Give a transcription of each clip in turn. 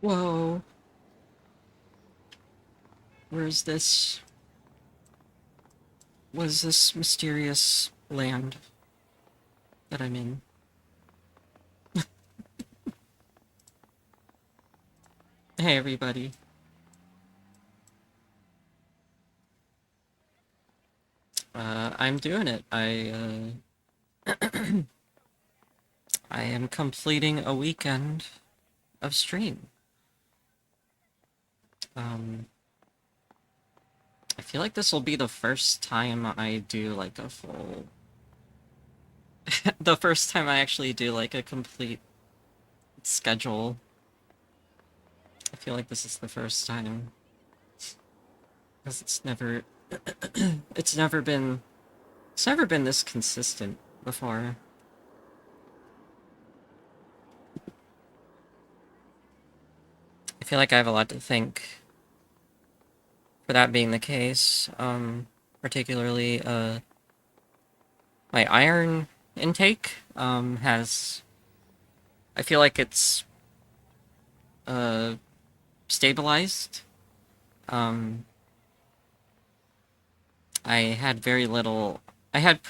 Whoa. Where's this? What is this mysterious land that I'm in? Hey, everybody. I'm doing it. I am completing a weekend of stream. I feel like this will be the first time I do like a full... the first time I actually do like a complete schedule. I feel like this is the first time. Because it's never... it's never been this consistent before. I feel like I have a lot to thank for that being the case. Particularly, my iron intake, has... I feel like it's, stabilized. I had very little... I had a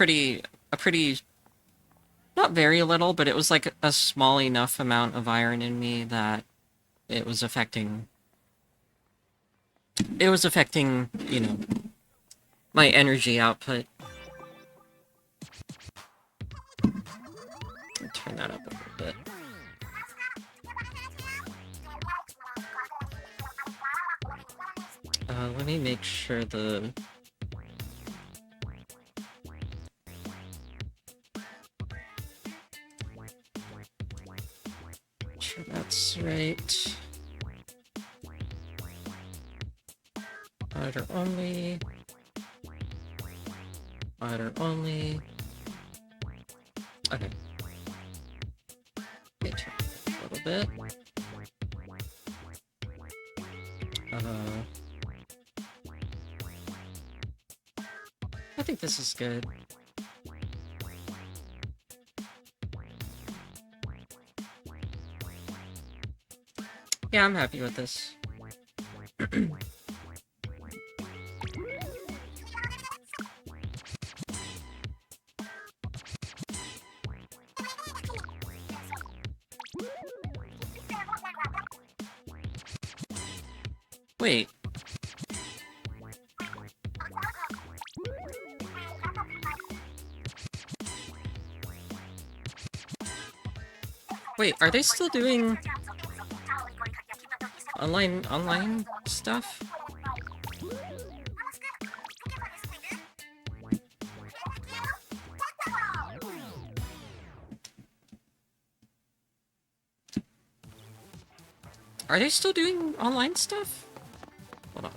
pretty... not very little, but it was like a small enough amount of iron in me that it was affecting... It was affecting, you know, my energy output. Turn that up a little bit. Let me make sure the this right. Monitor only. Monitor only. Okay. Get to a little bit. I think this is good. Yeah, I'm happy with this. Wait. Wait, are they still doing online stuff? Are they still doing online stuff? Hold on.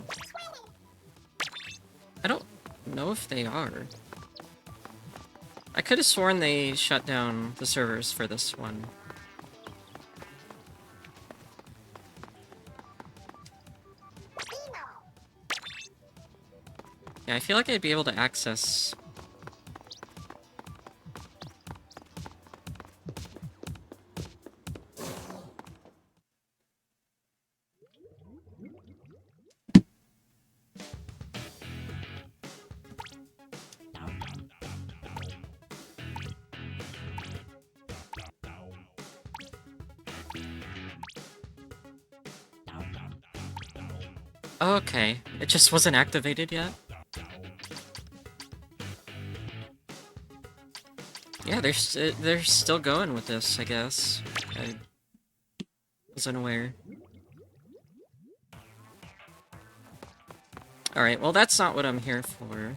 I don't know if they are. I could have sworn they shut down the servers for this one. Yeah, I feel like I'd be able to access... Okay, it just wasn't activated yet. Yeah, they're still going with this, I guess. I was unaware. Alright, well that's not what I'm here for.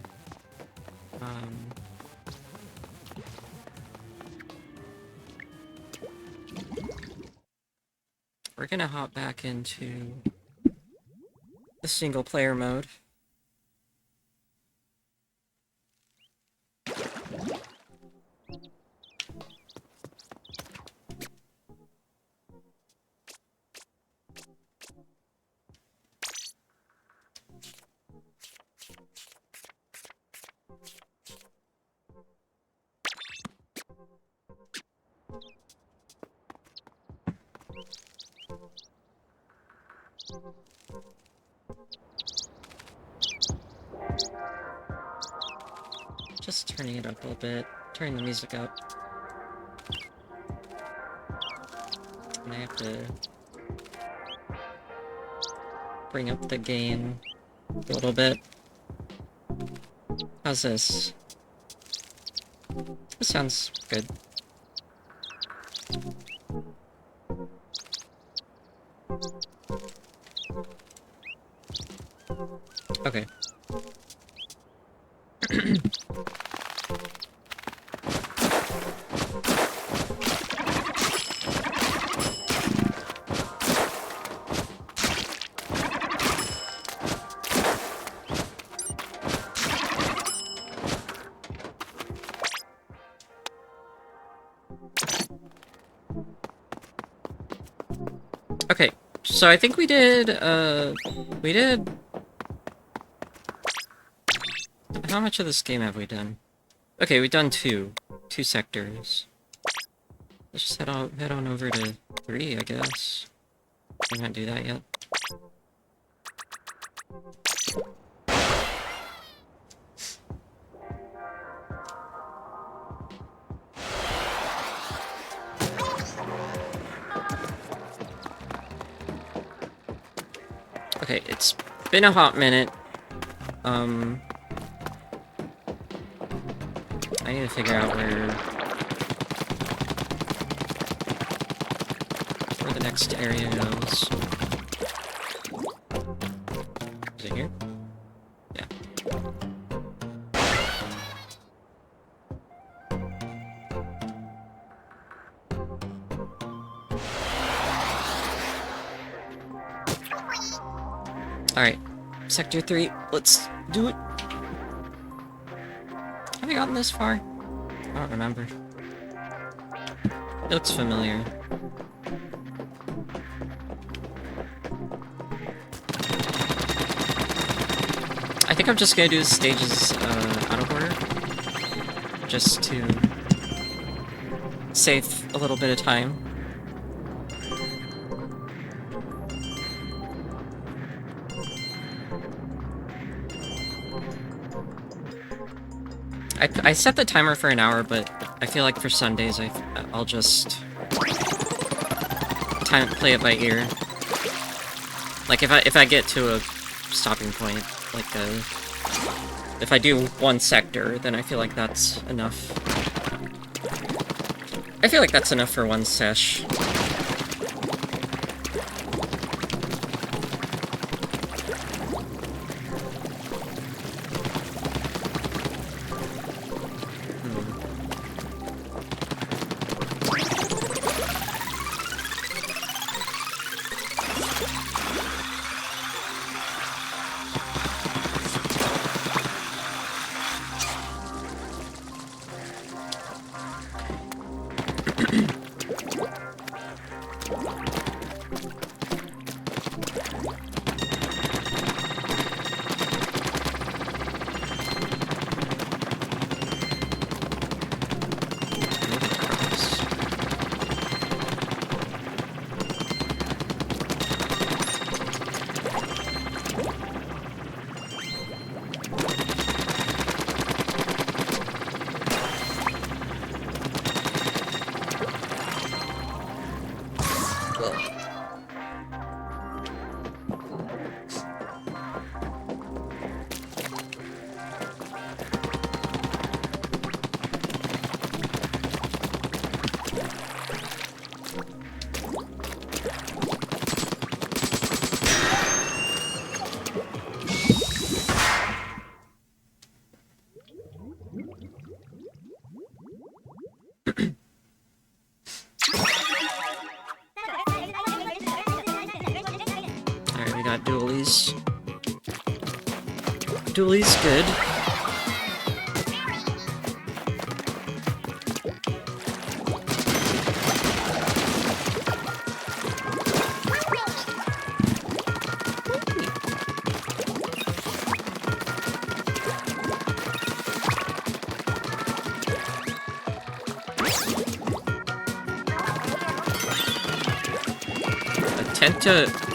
We're gonna hop back into the single player mode. Just turning it up a little bit, turning the music up. And I have to bring up the gain a little bit. How's this? This sounds good. Okay. Okay, so I think we did, how much of this game have we done? Okay, we've done two sectors. Let's just head on over to 3, I guess. We can't do that yet. Okay, it's been a hot minute. I need to figure out where the next area goes. Is it here? Yeah. Alright. Sector 3, let's do it. Have I gotten this far? I don't remember. It looks familiar. I think I'm just gonna do the stages out of order. Just to save a little bit of time. I set the timer for an hour, but I feel like for Sundays I'll just play it by ear. Like if I get to a stopping point, like if I do one sector, then I feel like that's enough. I feel like that's enough for one sesh. Alright, we got dualies. Dualies good.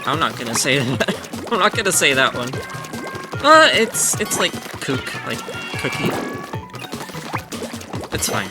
I'm not gonna say that. I'm not gonna say that one. It's like kook, like cookie. It's fine.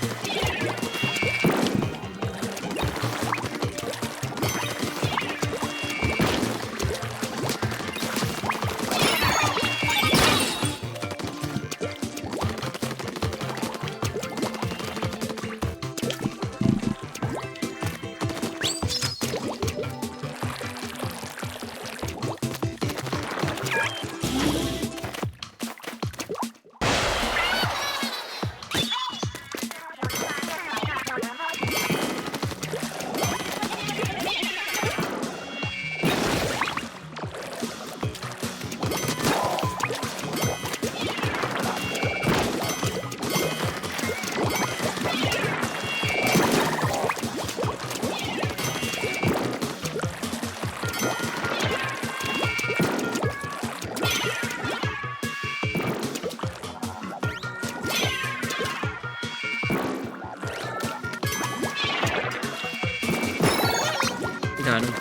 Got him.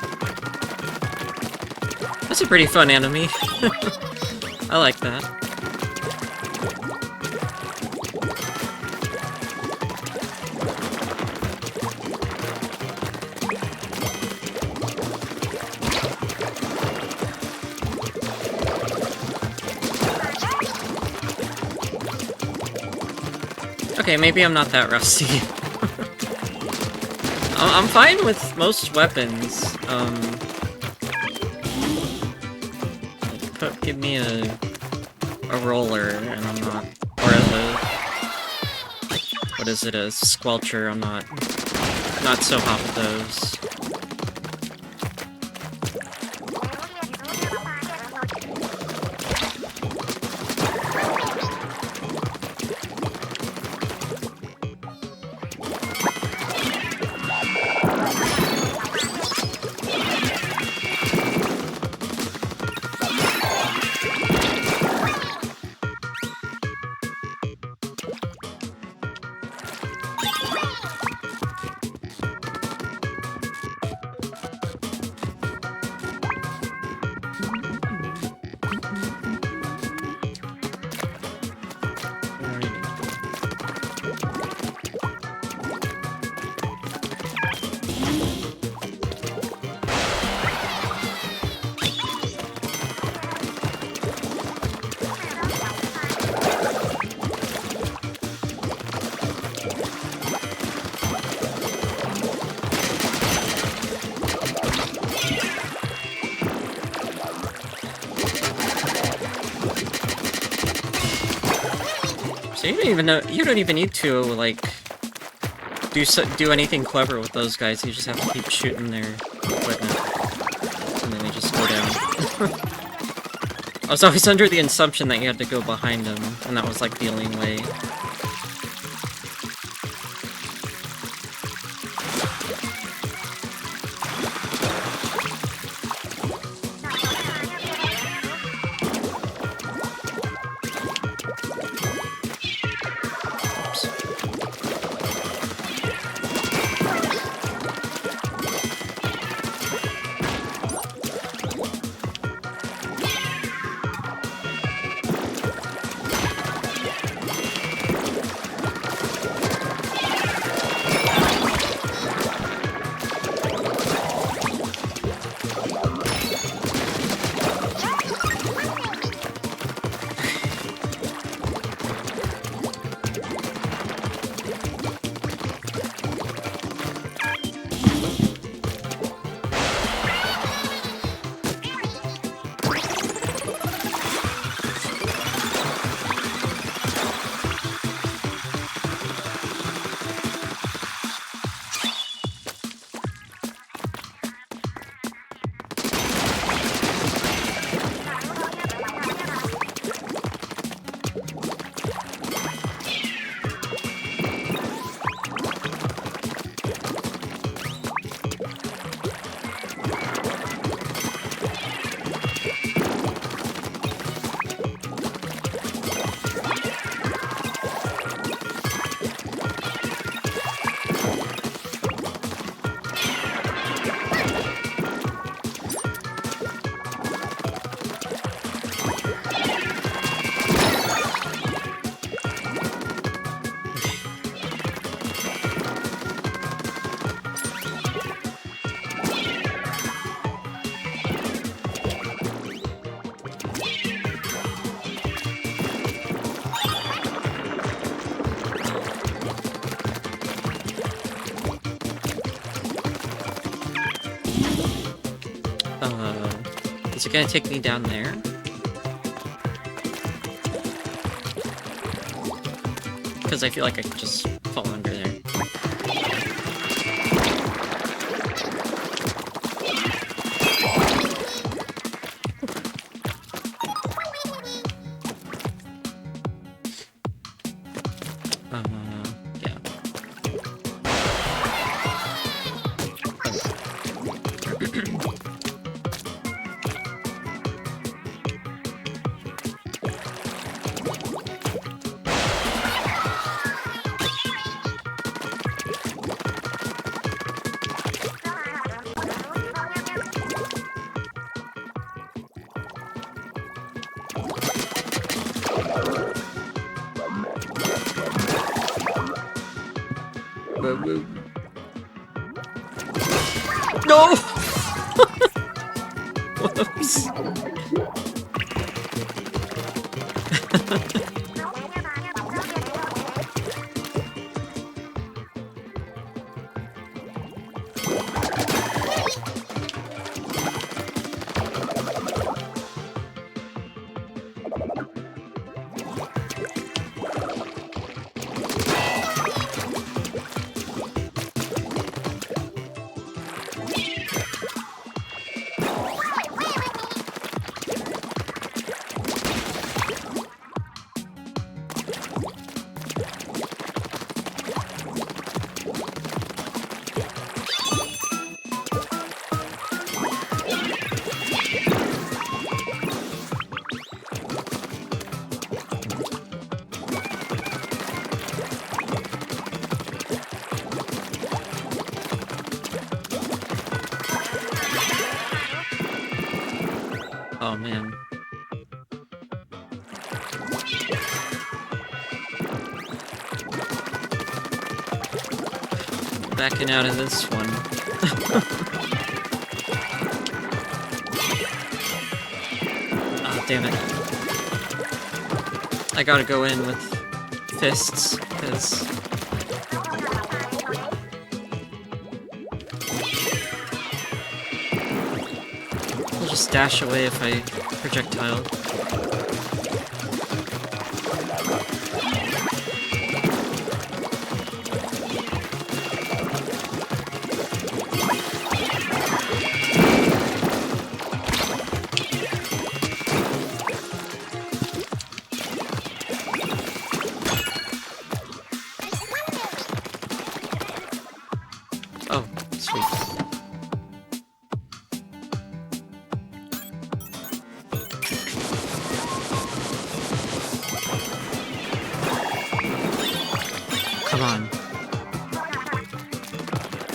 That's a pretty fun enemy. I like that. Okay, maybe I'm not that rusty. I'm fine with most weapons. Give me a roller, and I'm not, or what is it, a squelcher? I'm not so hot with those. So you don't even know. You don't even need to like do anything clever with those guys. You just have to keep shooting their equipment, and then they just go down. I was always under the assumption that you had to go behind them, and that was like the only way. Is it gonna take me down there? Because I feel like I could just fall under there. Yeah. No! Whoops. Oh man. Backing out of this one. Oh, damn it. I gotta go in with fists, because... I'll just dash away if I projectile.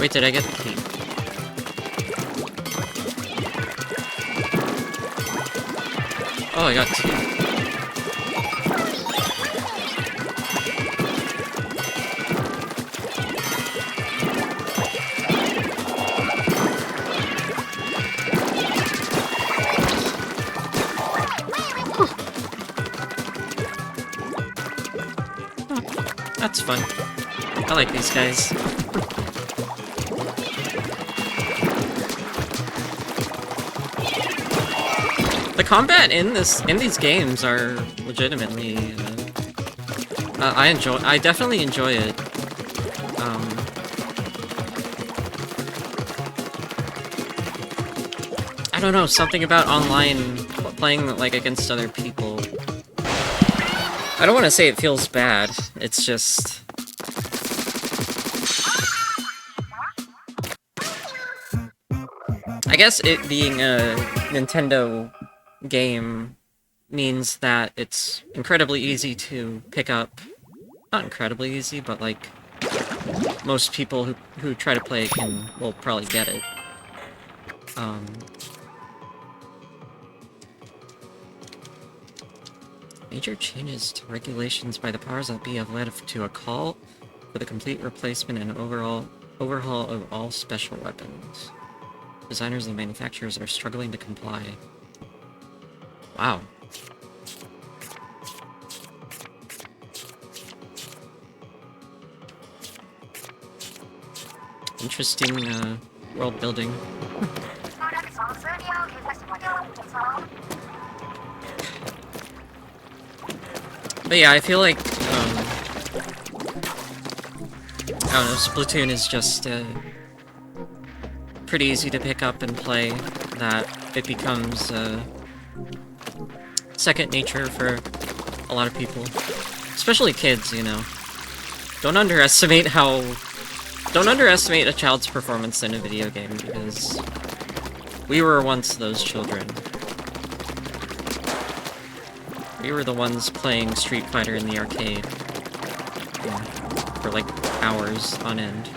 Wait, did I get the key? Oh, I got 2. That's fun. I like these guys. The combat in these games are legitimately I definitely enjoy it. I don't know, something about online playing like against other people. I don't want to say it feels bad. It's just I guess it being a Nintendo game means that it's incredibly easy to pick up. Not incredibly easy, but like most people who try to play it will probably get it. Major changes to regulations by the powers that be have led to a call for the complete replacement and overhaul of all special weapons. Designers and manufacturers are struggling to comply. Wow. Interesting, world building. But yeah, I feel like, I don't know, Splatoon is just, pretty easy to pick up and play, that it becomes, second nature for a lot of people. Especially kids, you know. Don't underestimate a child's performance in a video game, because we were once those children. We were the ones playing Street Fighter in the arcade. Yeah, for like hours on end.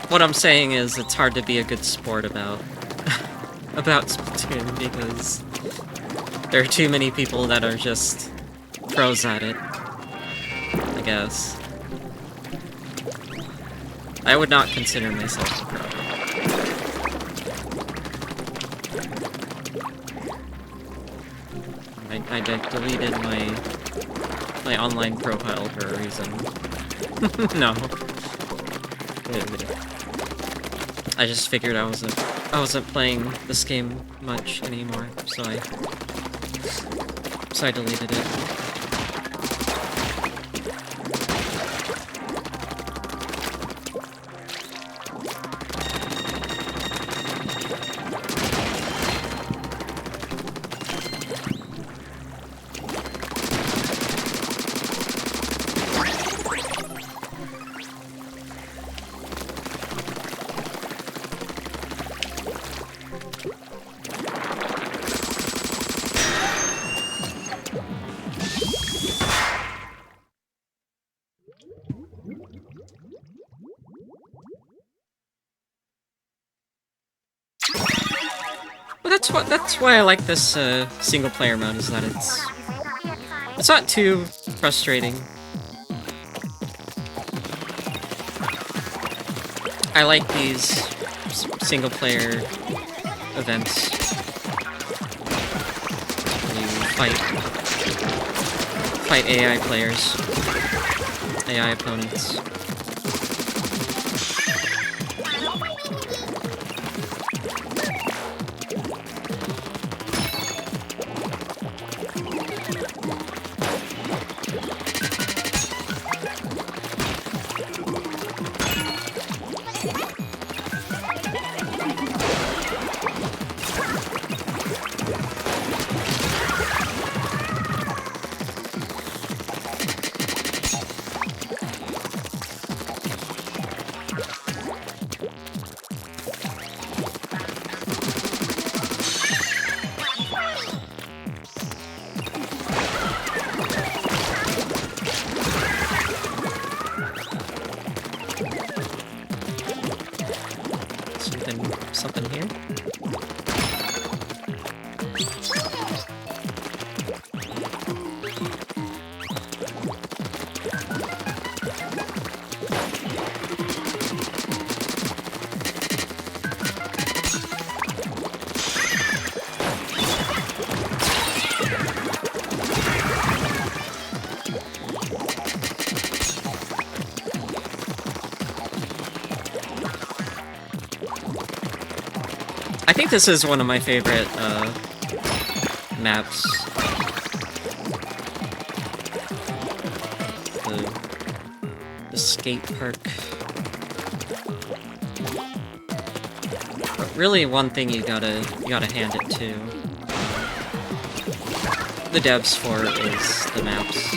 What I'm saying is, it's hard to be a good sport about Splatoon, because there are too many people that are just pros at it, I guess. I would not consider myself a pro. I deleted my online profile for a reason. No. Wait. I just figured I wasn't playing this game much anymore, so I deleted it. That's why I like this single-player mode, is that it's not too frustrating. I like these single-player events where you fight AI players, AI opponents. something here? I think this is one of my favorite, maps. The skate park. But really, one thing you gotta hand it to the devs for is the maps.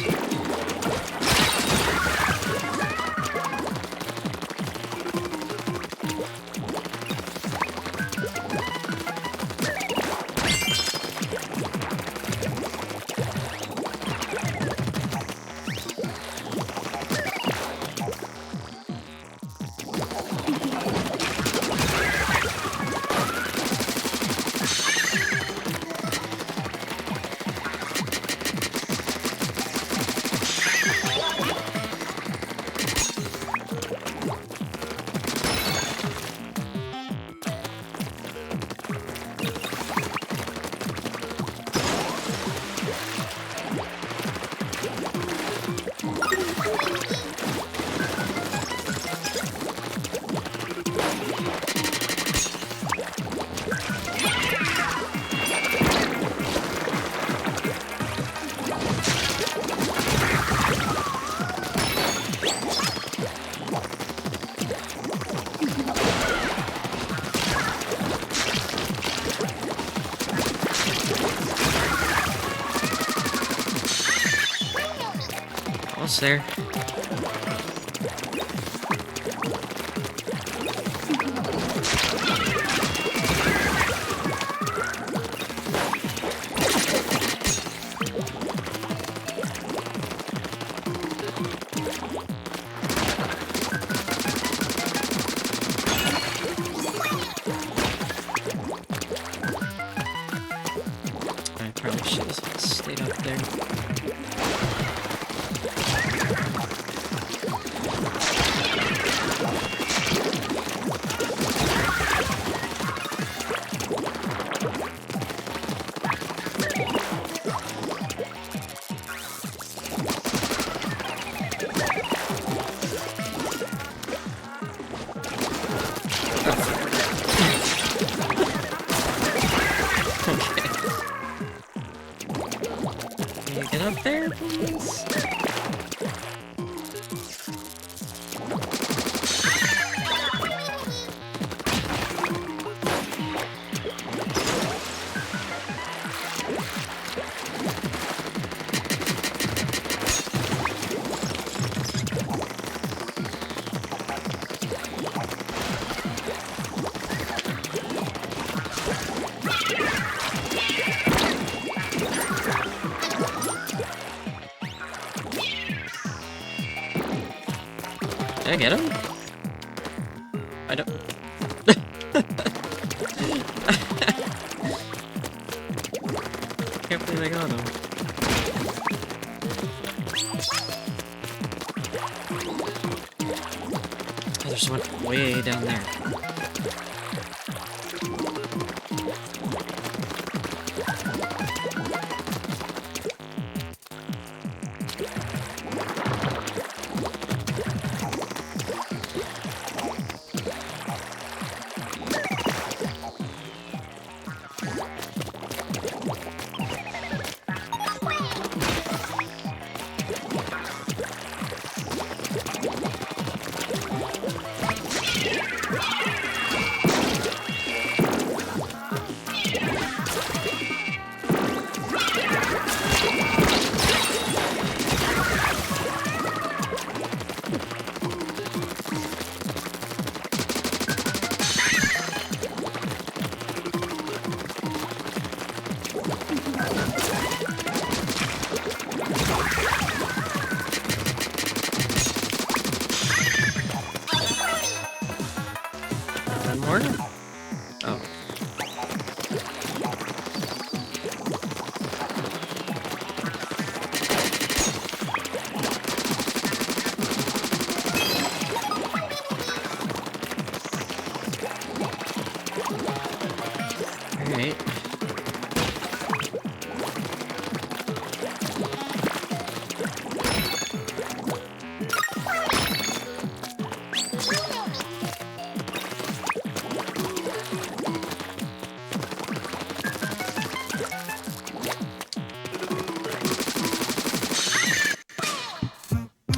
Almost there. I probably should have stayed up there. Can you get up there, please? Did I get him? I don't... Can't believe I got him. Oh, there's one way down there.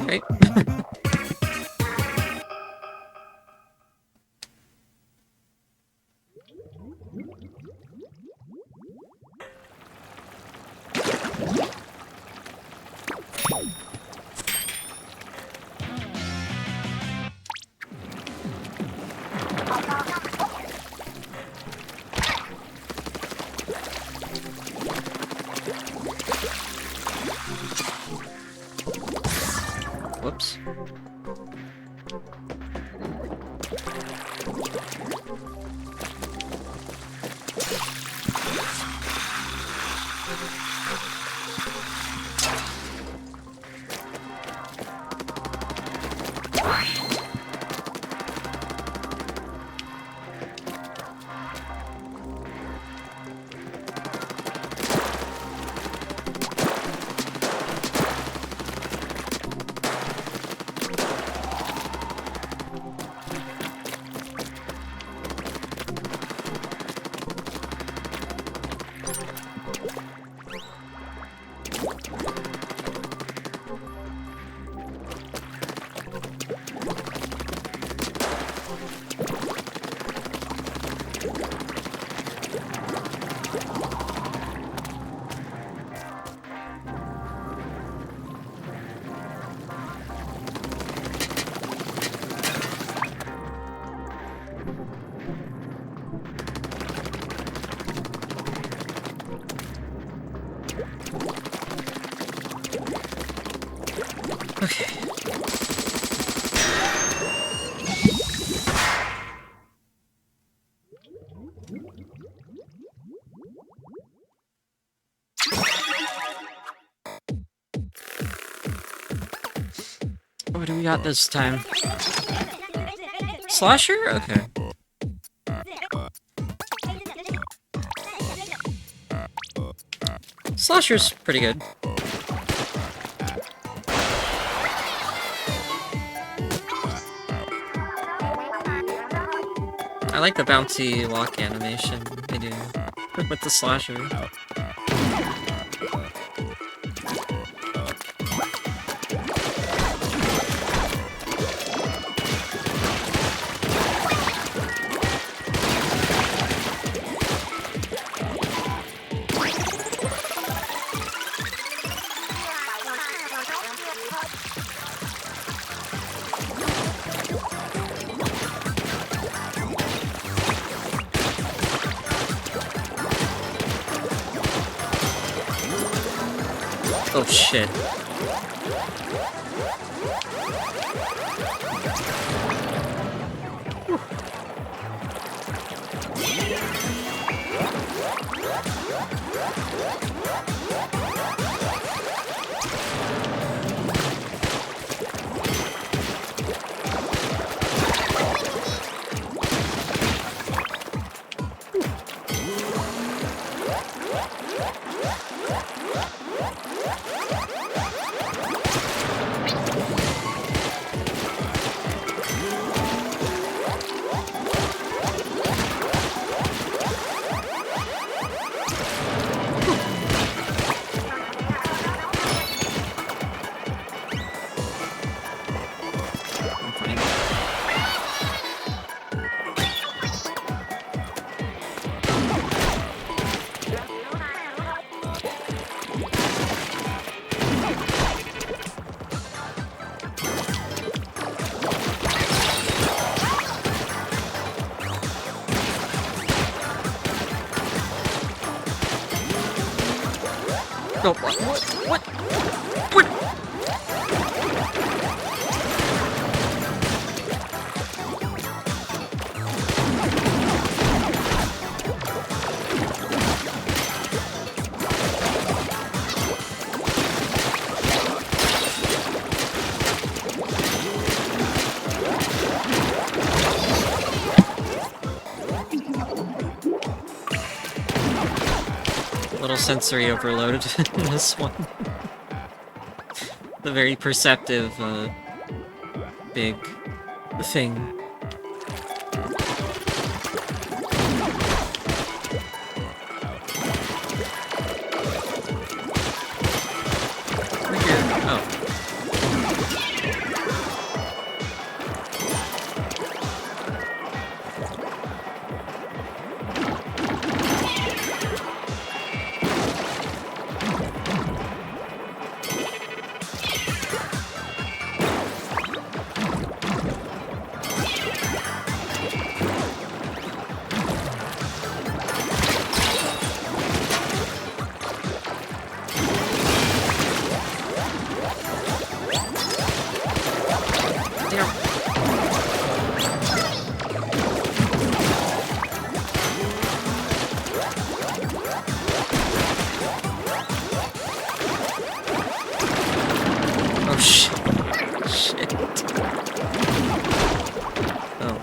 Great. Whoops. Okay. What do we got this time? Slasher? Okay. Slasher's pretty good. I like the bouncy walk animation they do with the slasher. Oh shit. No, what? Little sensory overload in this one. The very perceptive, big thing. We're here. Oh. shit. Shit. Oh.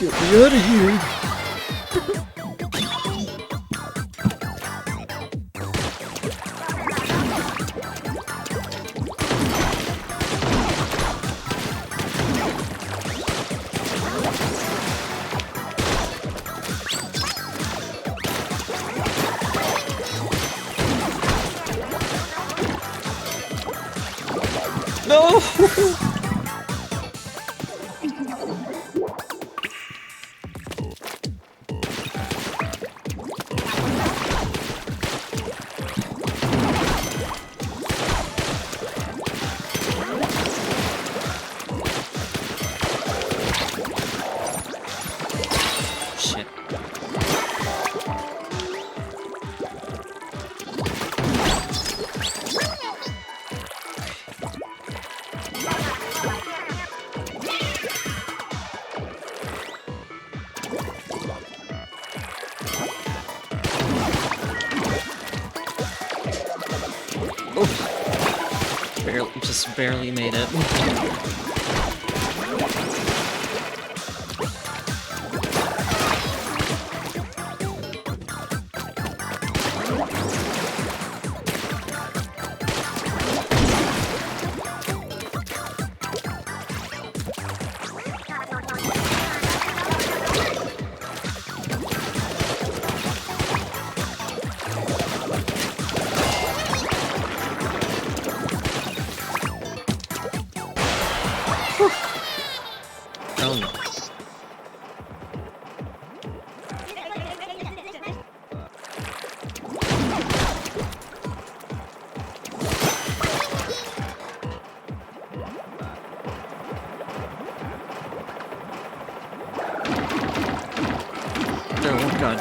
Get me out of here. No! Shit. Just barely made it. Oh no. Oh god.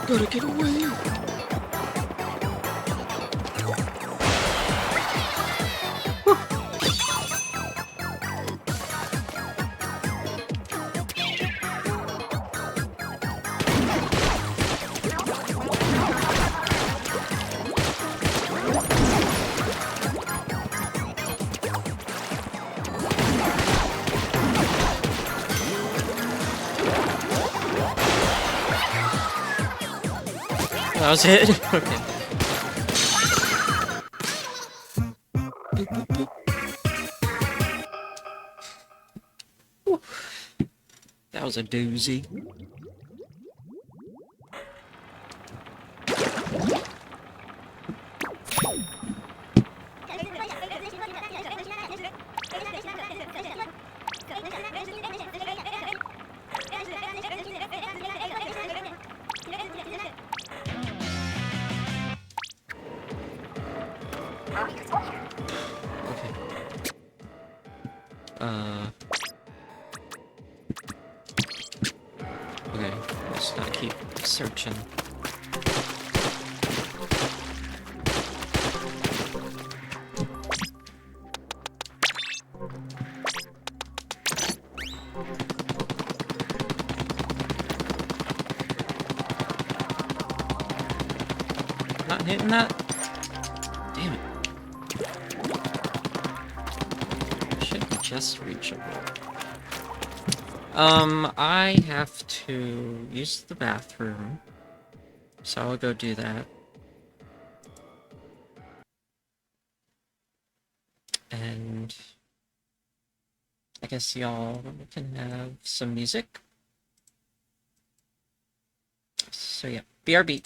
Gotta get away. That was it? Okay. That was a doozy. Okay. Okay, just gotta keep searching. Not hitting that? Damn it. Should be just reachable. I have to use the bathroom. So I'll go do that. And I guess y'all can have some music. So yeah, BRB.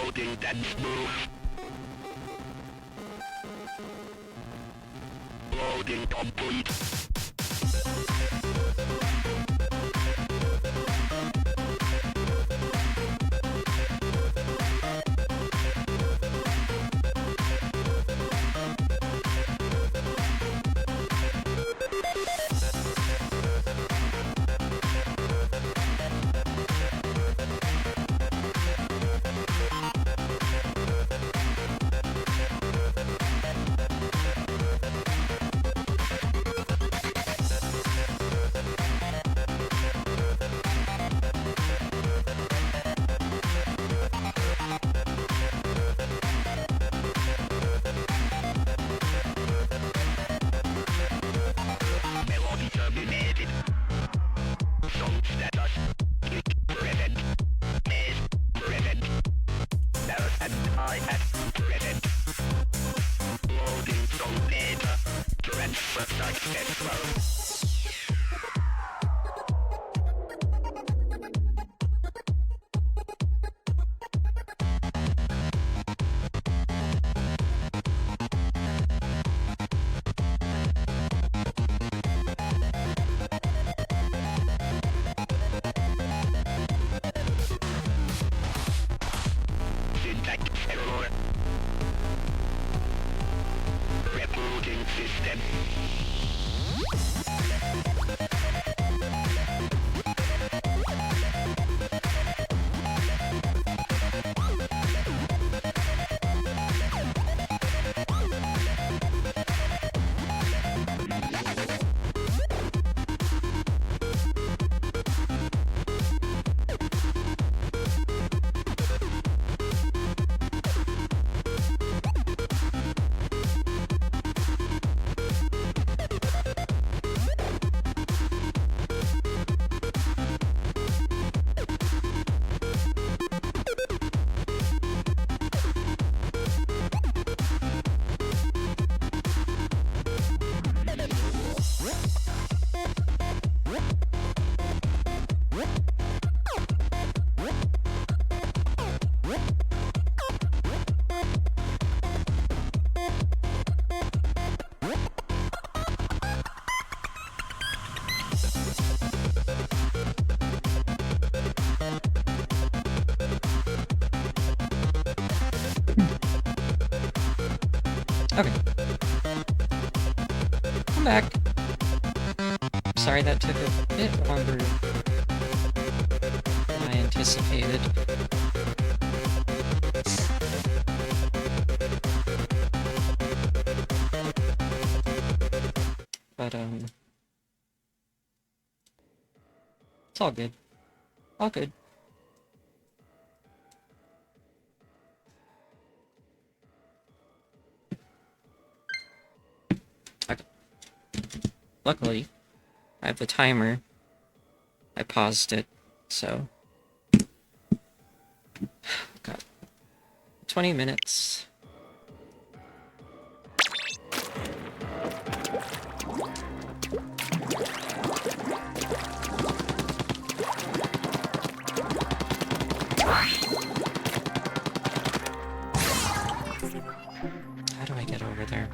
Loading dance move. Loading complete. Melody terminated. Song status. Present. Is present. L and IS present. Loading song data. Transfer successful. Syntax error. Rebooting system. Okay. I'm back. Sorry that took a bit longer than I anticipated. But, it's all good. All good. Okay. Luckily, I have the timer. I paused it, so... Got 20 minutes. How do I get over there?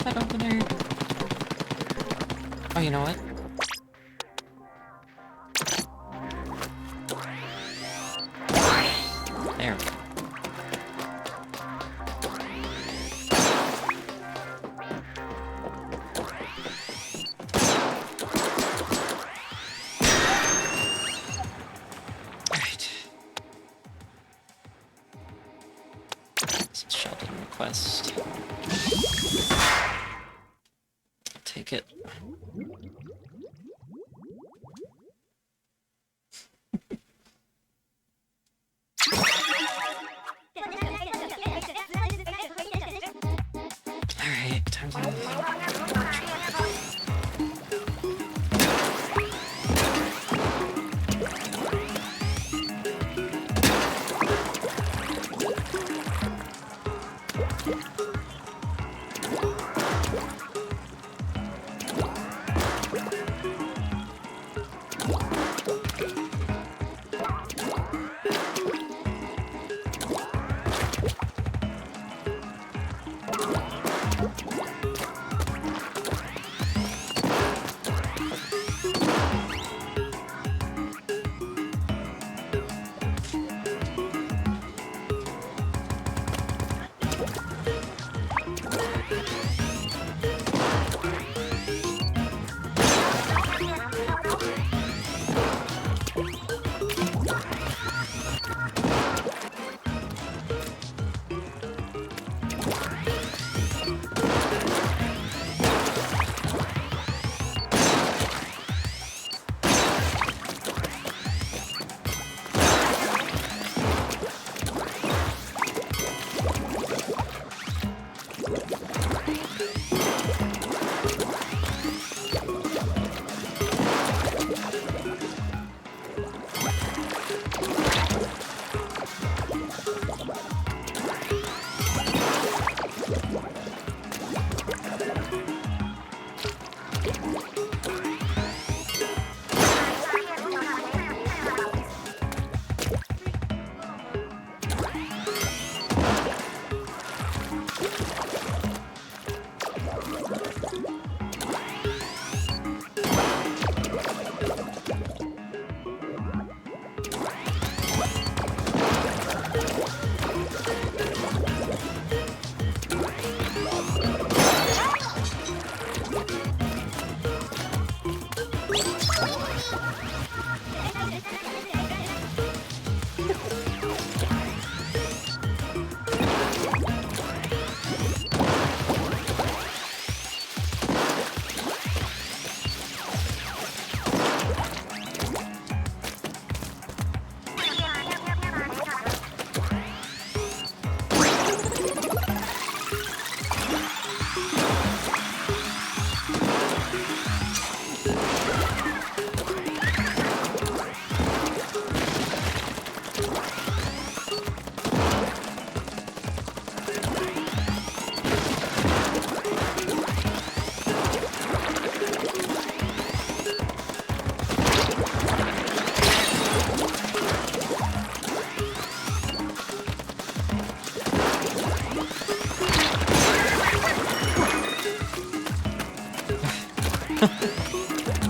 That opener. Oh, you know what? There. Alright, time to move.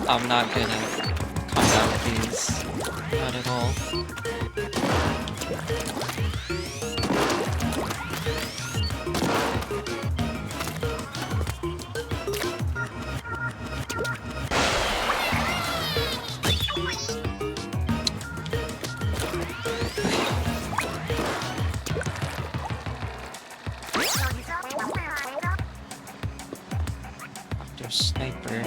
I'm not good at combat with these. Not at all. Dr. Sniper.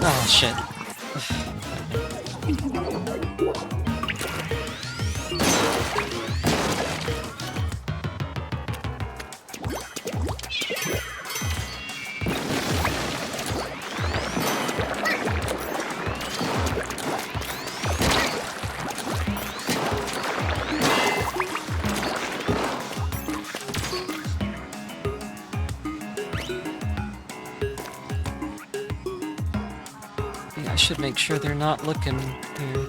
Oh, shit. Yeah, I should make sure they're not looking here.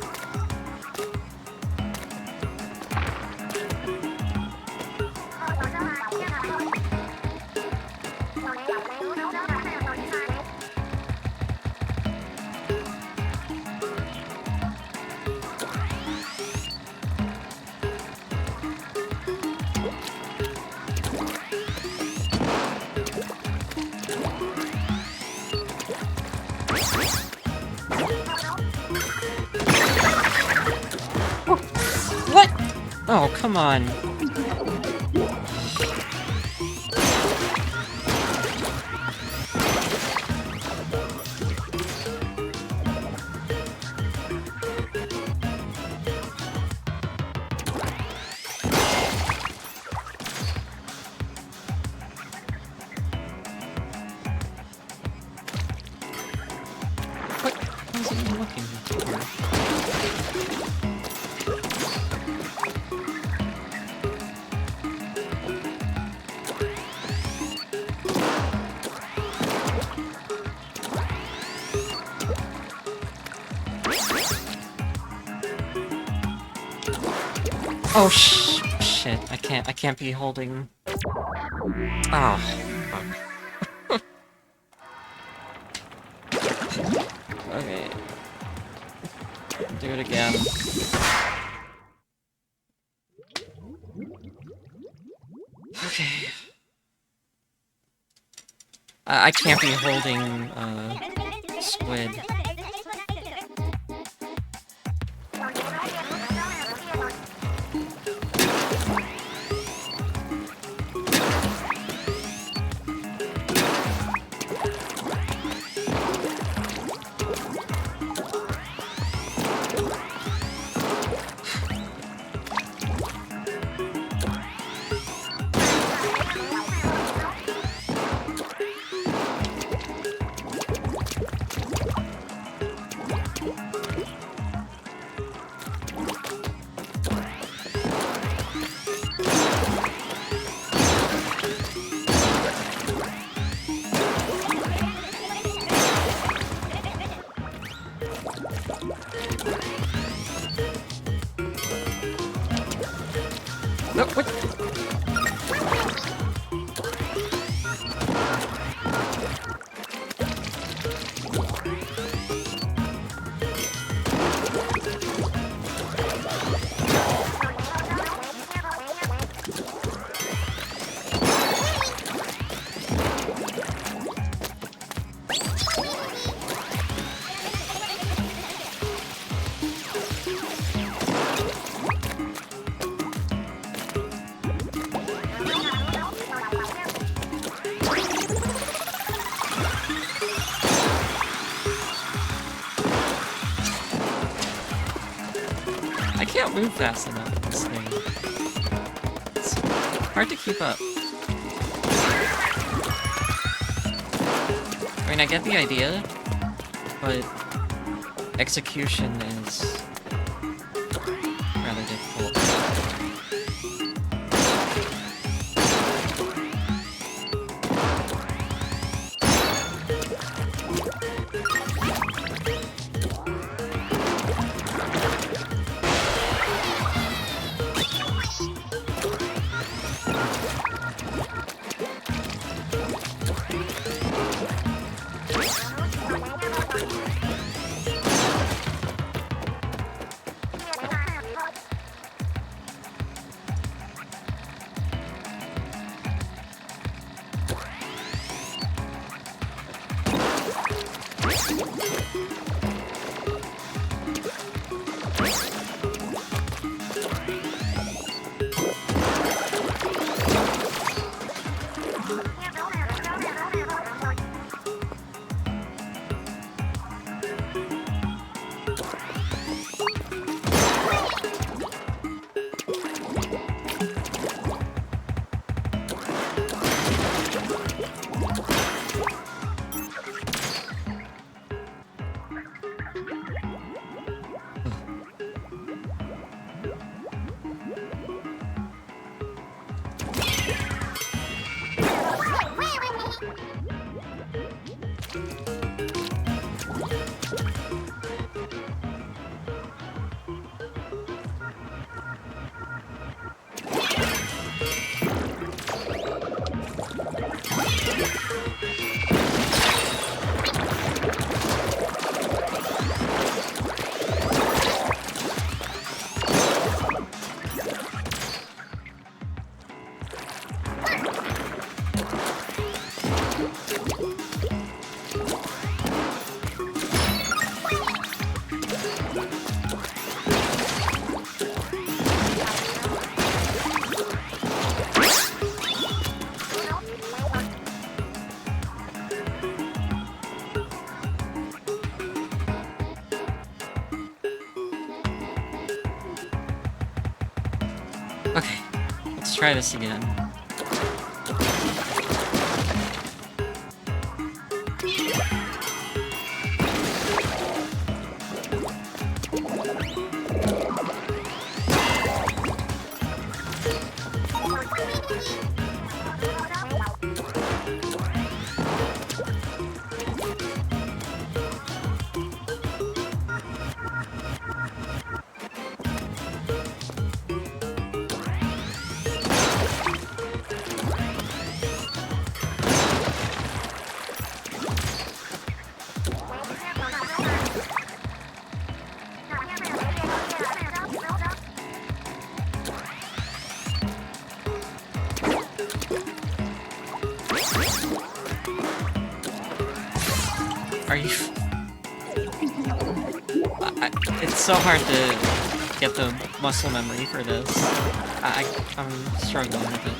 What? Oh, come on. What? How is it even looking here? Oh, shit. I can't be holding... Oh, fuck. Okay. Do it again. Okay. I can't be holding, squid. No, what? I can't move fast enough in this thing. It's hard to keep up. I mean, I get the idea, but execution is rather difficult. Okay, let's try this again. Are you... it's so hard to get the muscle memory for this. I'm struggling with it.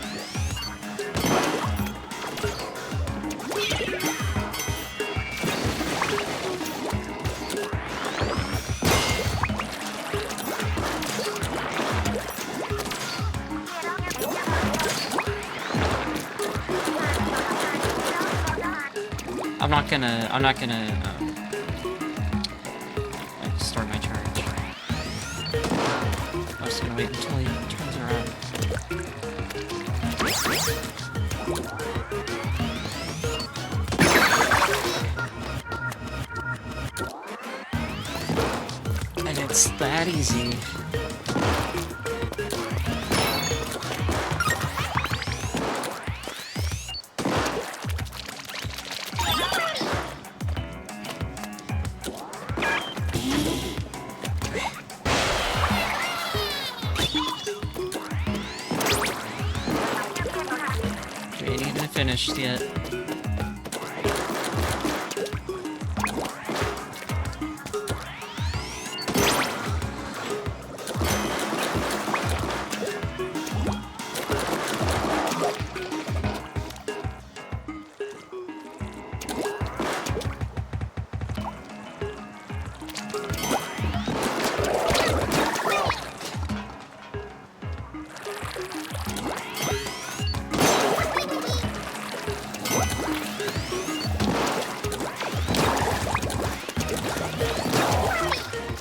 I'm not gonna start my charge. I'm just gonna wait until he turns around. And it's that easy. We ain't even finished yet.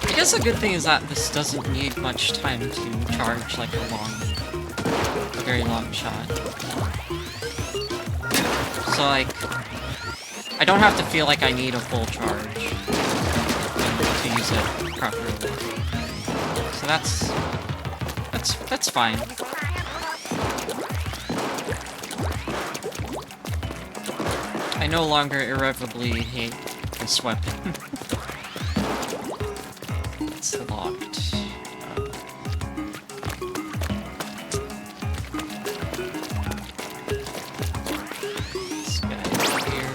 I guess a good thing is that this doesn't need much time to charge like a very long shot. So like, I don't have to feel like I need a full charge to use it properly. So that's fine. I no longer irrevocably hate this weapon. It's locked. This guy here.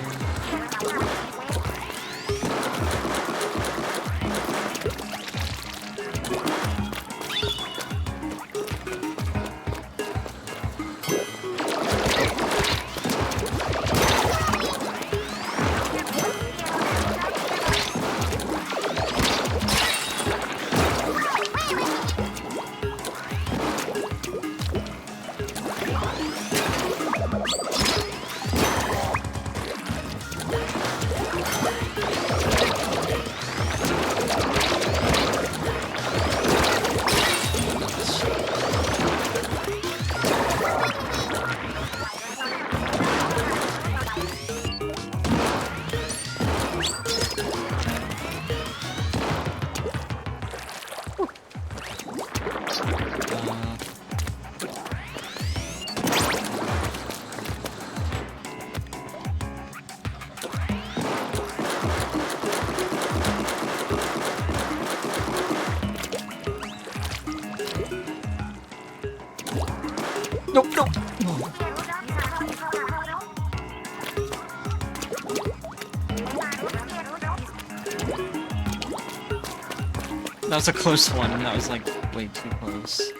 That was a close one. That was like way too close.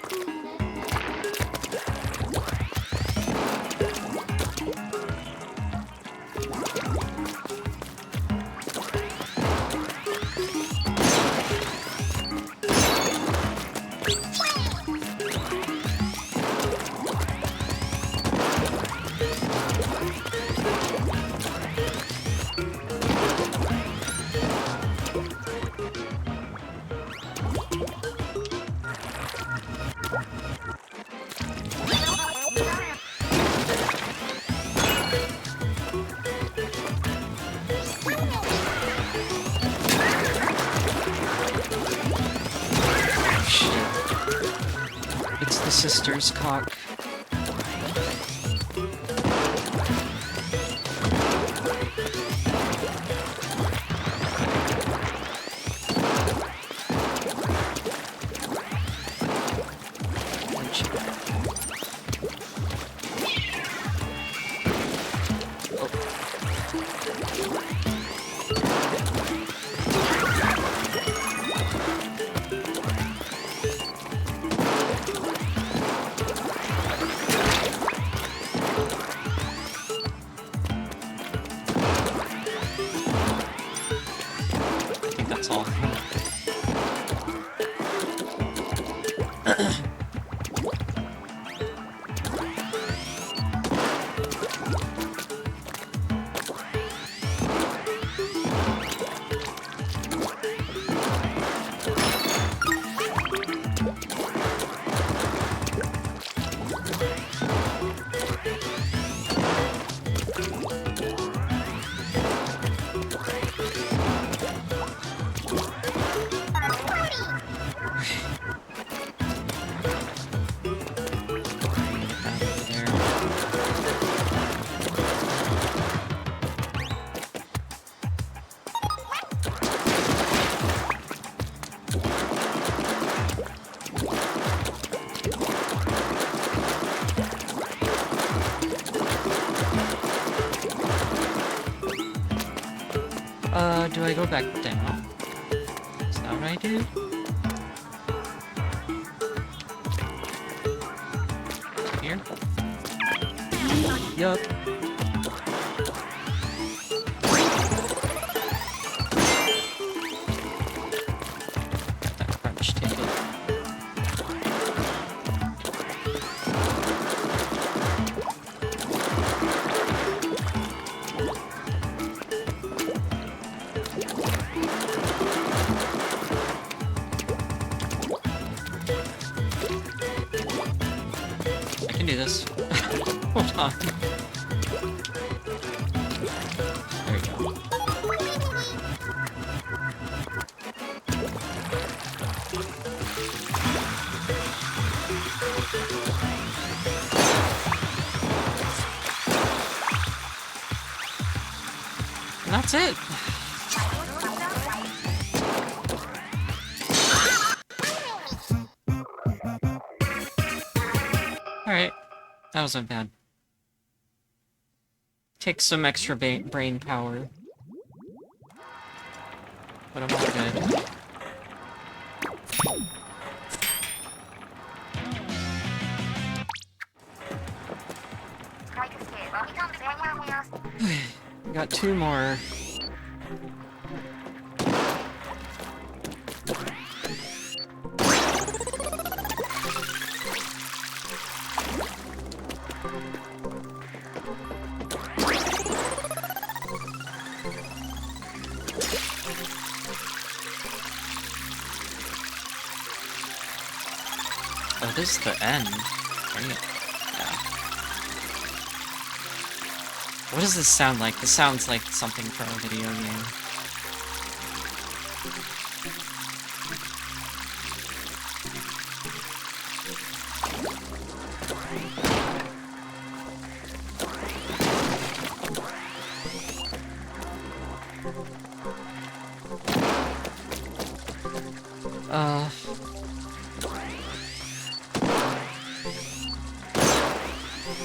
It's the sister's cock. That's all. Do I go back down? Is that what I do? Here? Yup. Got that crunch ticket. I can do this. Hold on. There we go. And that's it. Alright. That wasn't bad. Takes some extra brain power. But I'm all good. Got two more. Oh, this is the end, right? Yeah. What does this sound like? This sounds like something from a video game. Get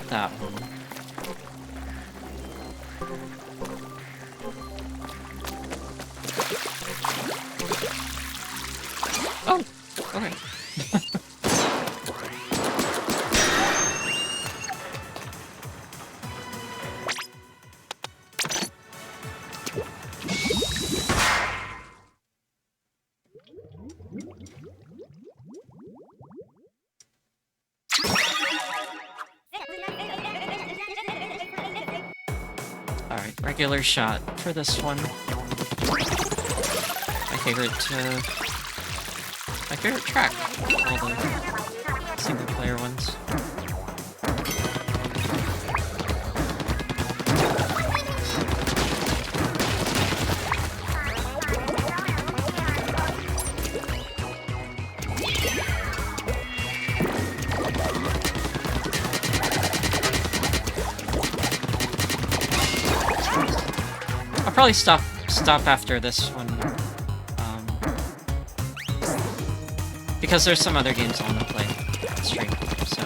that one. Oh, okay. Alright, regular shot for this one. My favorite track. All the single player ones. I'll probably stop after this one. Because there's some other games I want to play on stream, so.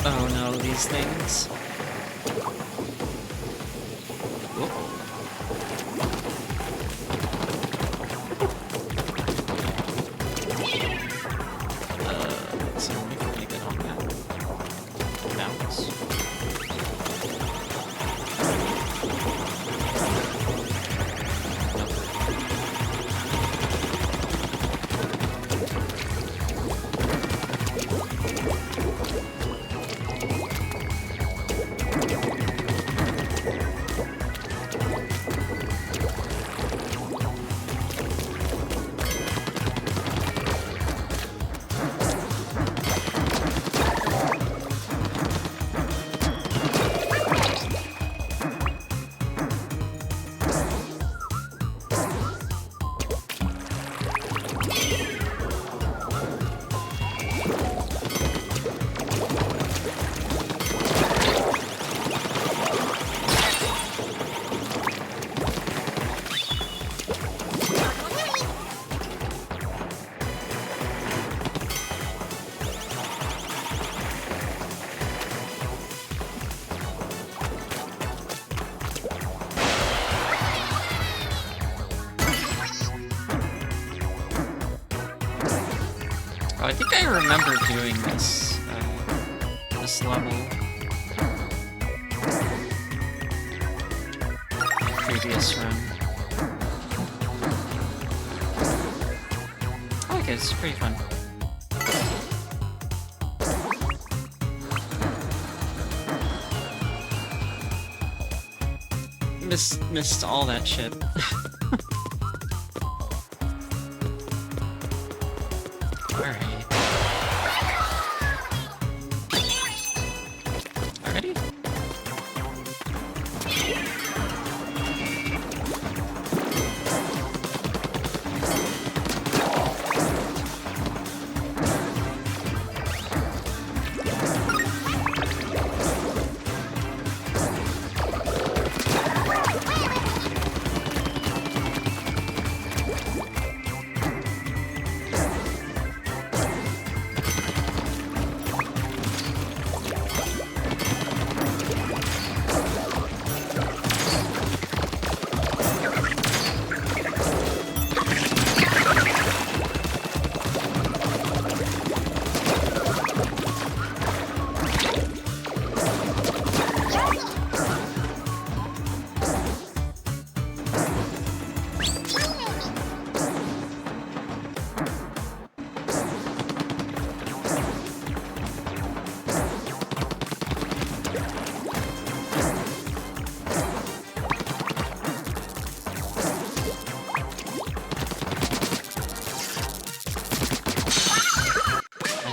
Oh no, these things. So we can really get on that. Bounce. I think I remember doing this, this level. Previous run. I like it, it's pretty fun. Missed all that shit. Alright. Already?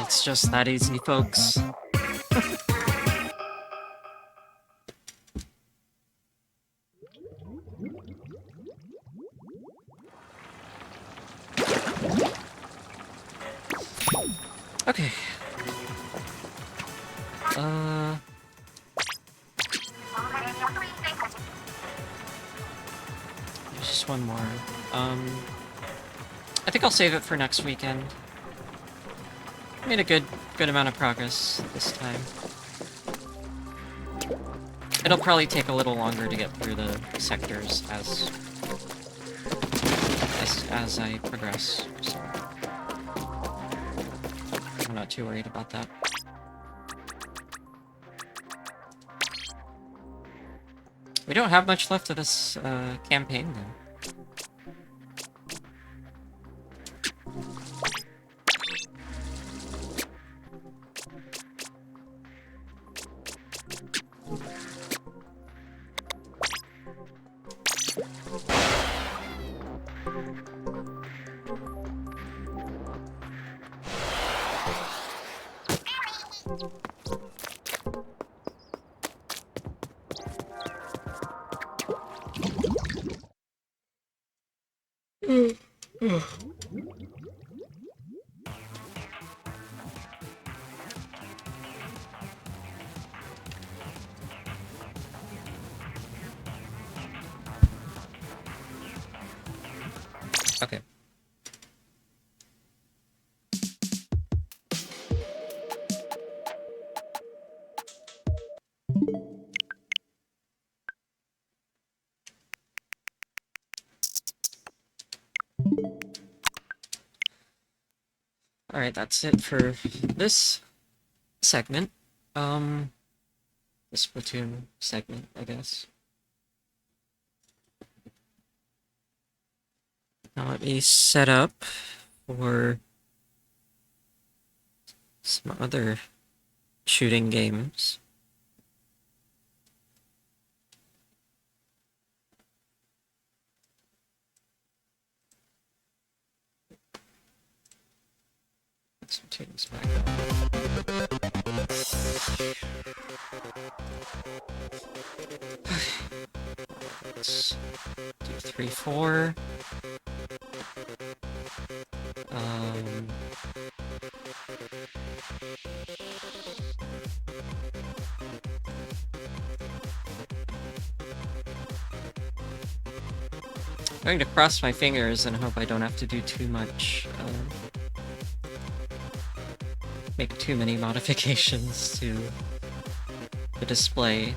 It's just that easy, folks. Okay. There's just one more. I think I'll save it for next weekend. Made a good amount of progress this time. It'll probably take a little longer to get through the sectors as I progress, so I'm not too worried about that. We don't have much left of this campaign, though. Okay. Alright, that's it for this segment. The Splatoon segment, I guess. Now let me set up for some other shooting games. Let's take this back up. Let's do 3, 4. I'm going to cross my fingers and hope I don't have to do too much, make too many modifications to the display.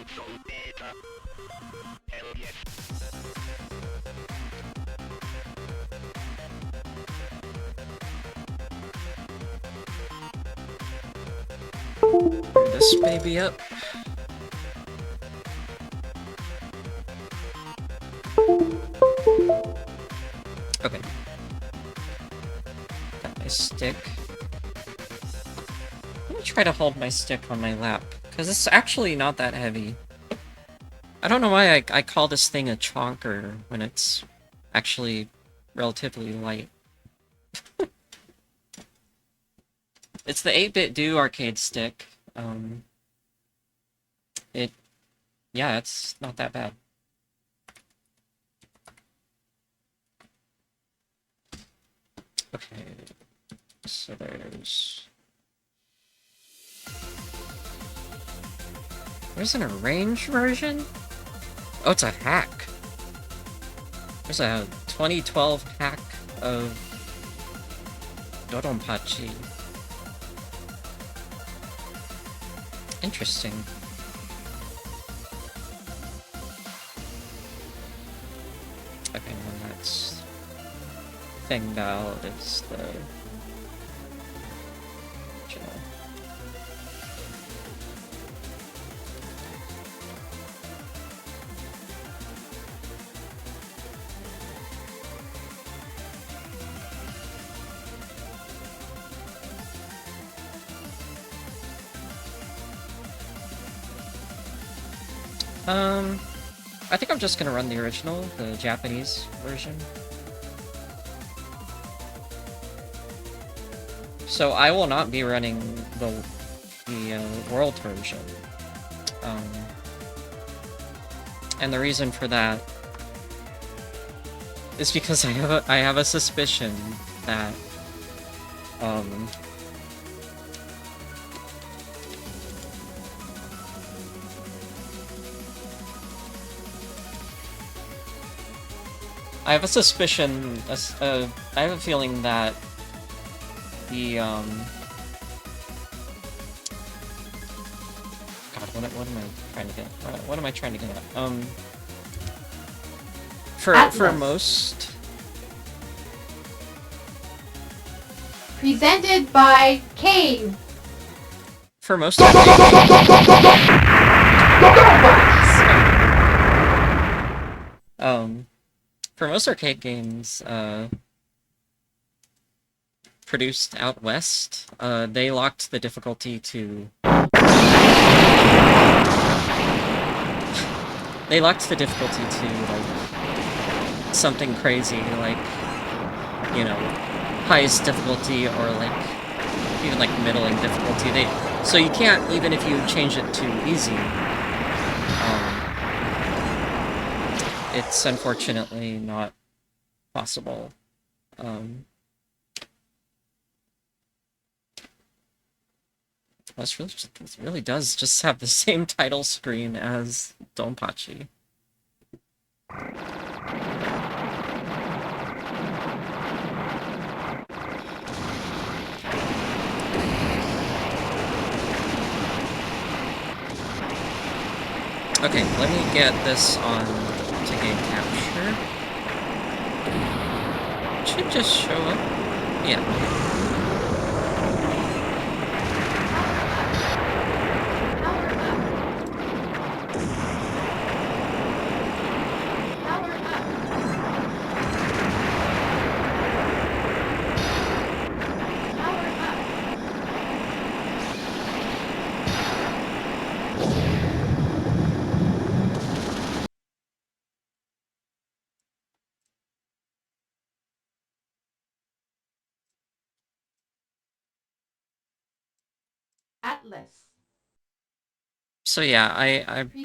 Console beta. Hell yes. Fire this baby up. Okay. Got my stick. I'm gonna try to hold my stick on my lap, because it's actually not that heavy. I don't know why I call this thing a chonker when it's actually relatively light. It's the 8-bit Do arcade stick. Yeah, it's not that bad. Okay, so there's an arranged version? Oh, it's a hack. There's a 2012 hack of Dodonpachi. Interesting. Okay, and that's thinged out is the original. I think I'm just gonna run the original, the Japanese version. So I will not be running the world version. And the reason for that is because I have a suspicion that I have a suspicion, I have a feeling that the, God, what am I trying to get? What am I trying to get at? For most... Presented by Cave. For most arcade games... For most arcade games, produced out west, they locked the difficulty to... They locked the difficulty to, like, something crazy, like, you know, highest difficulty or, like, even, like, middling difficulty. So you can't, even if you change it to easy, it's unfortunately not possible. This really does just have the same title screen as Dodonpachi. Okay, let me get this on to game capture. It should just show up. Yeah. Atlas. So yeah,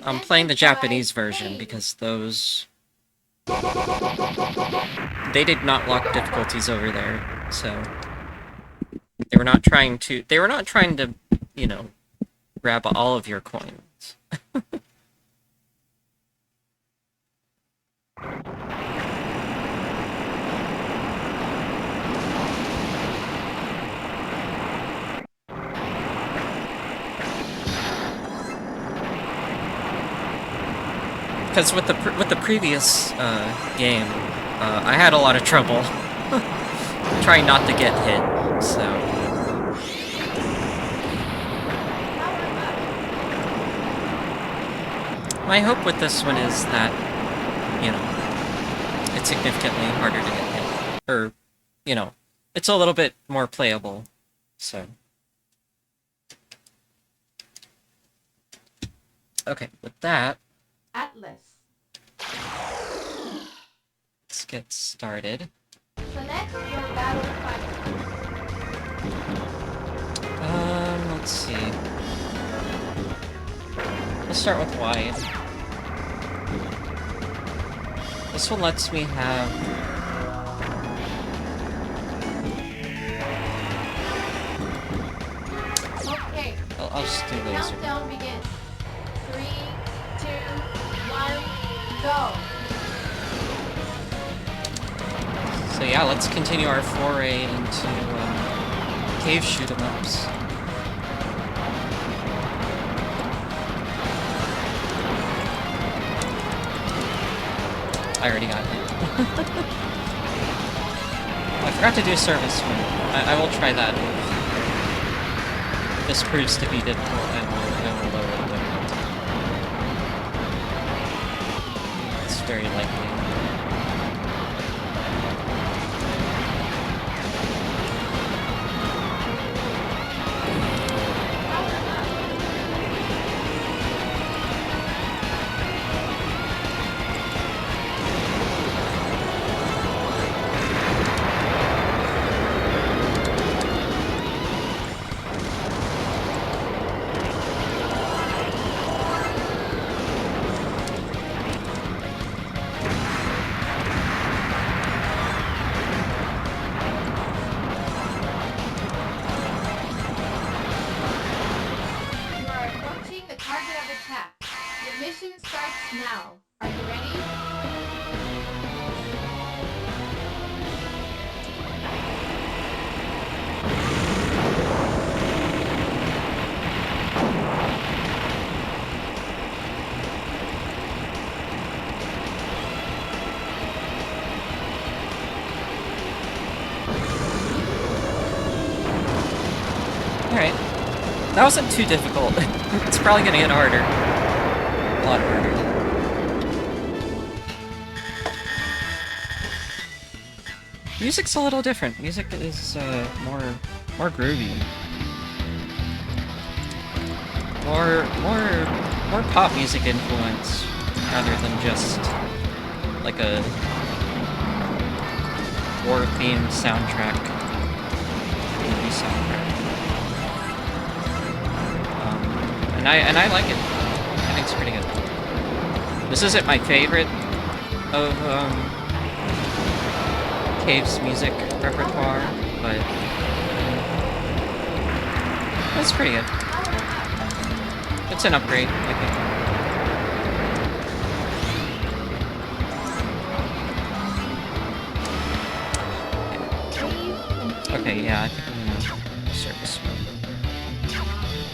I'm playing the Japanese version because those... They did not lock difficulties over there, so... They were not trying to, you know, grab all of your coins. Because with the previous game, I had a lot of trouble trying not to get hit. So my hope with this one is that, you know, it's significantly harder to get hit, or, you know, it's a little bit more playable. So okay, with that, Atlas. let's get started. Select your battle fighter. Let's see. Let's start with wide. This one lets me have... Okay. I'll just do laser. Countdown begins. 3, 2, 1, go. So yeah, let's continue our foray into cave shoot-em-ups. I already got hit. I forgot to do service one. I will try that. If this proves to be difficult, I will lower the difficulty. It's very likely. You are approaching the target of attack. The mission starts now. Are you ready? Alright. That wasn't too difficult. It's probably gonna get harder. A lot harder. Music's a little different. Music is more groovy. More pop music influence rather than just like a war themed soundtrack. Movie soundtrack. And I like it. I think it's pretty good. This isn't my favorite of Cave's music repertoire, but it's pretty good. It's an upgrade, I think. Okay, yeah, I think I'm gonna start this one.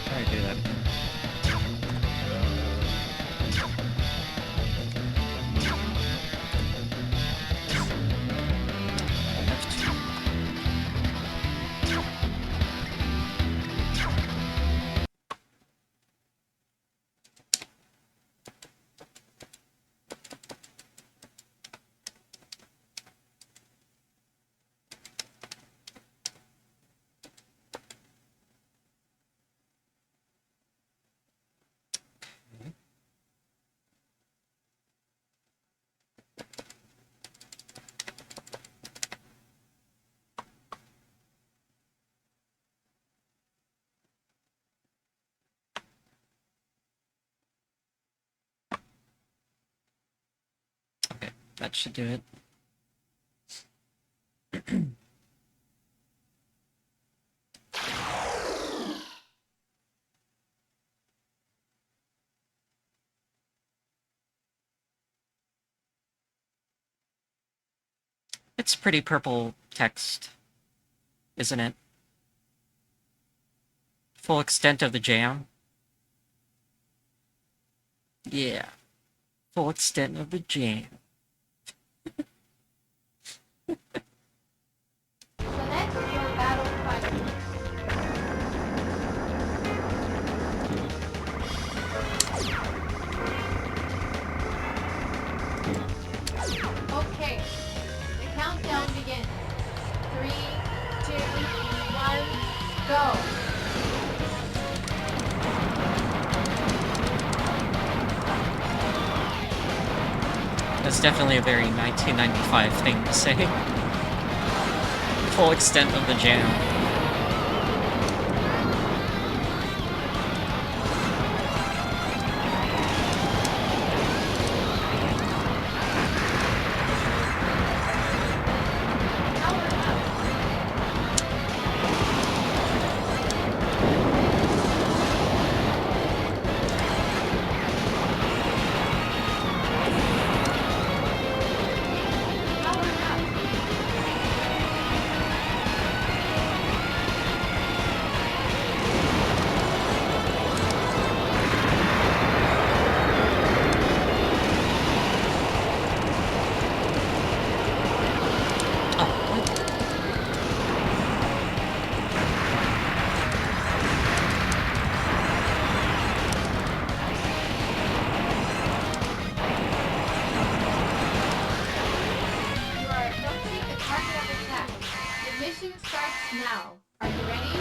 How do I do that? F2. Okay, that should do it. It's pretty purple text, isn't it? Full extent of the jam. Yeah. full extent of the jam. Select your battle fighter. Okay, the countdown begins. 3, 2, 1, go! That's definitely a very 1995 thing to say. Full extent of the jam. You are approaching the target of attack. The mission starts now. Are you ready?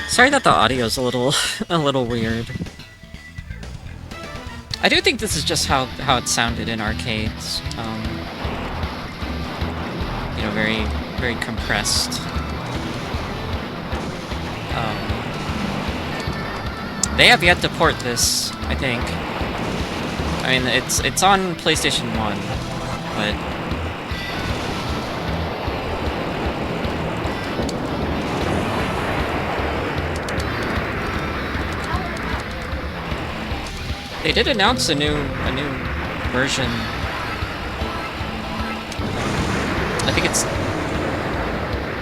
Sorry that the audio's a little a little weird. I do think this is just how it sounded in arcades. You know, very compressed. They have yet to port this, I think. I mean, it's on PlayStation 1, but they did announce a new version. I think it's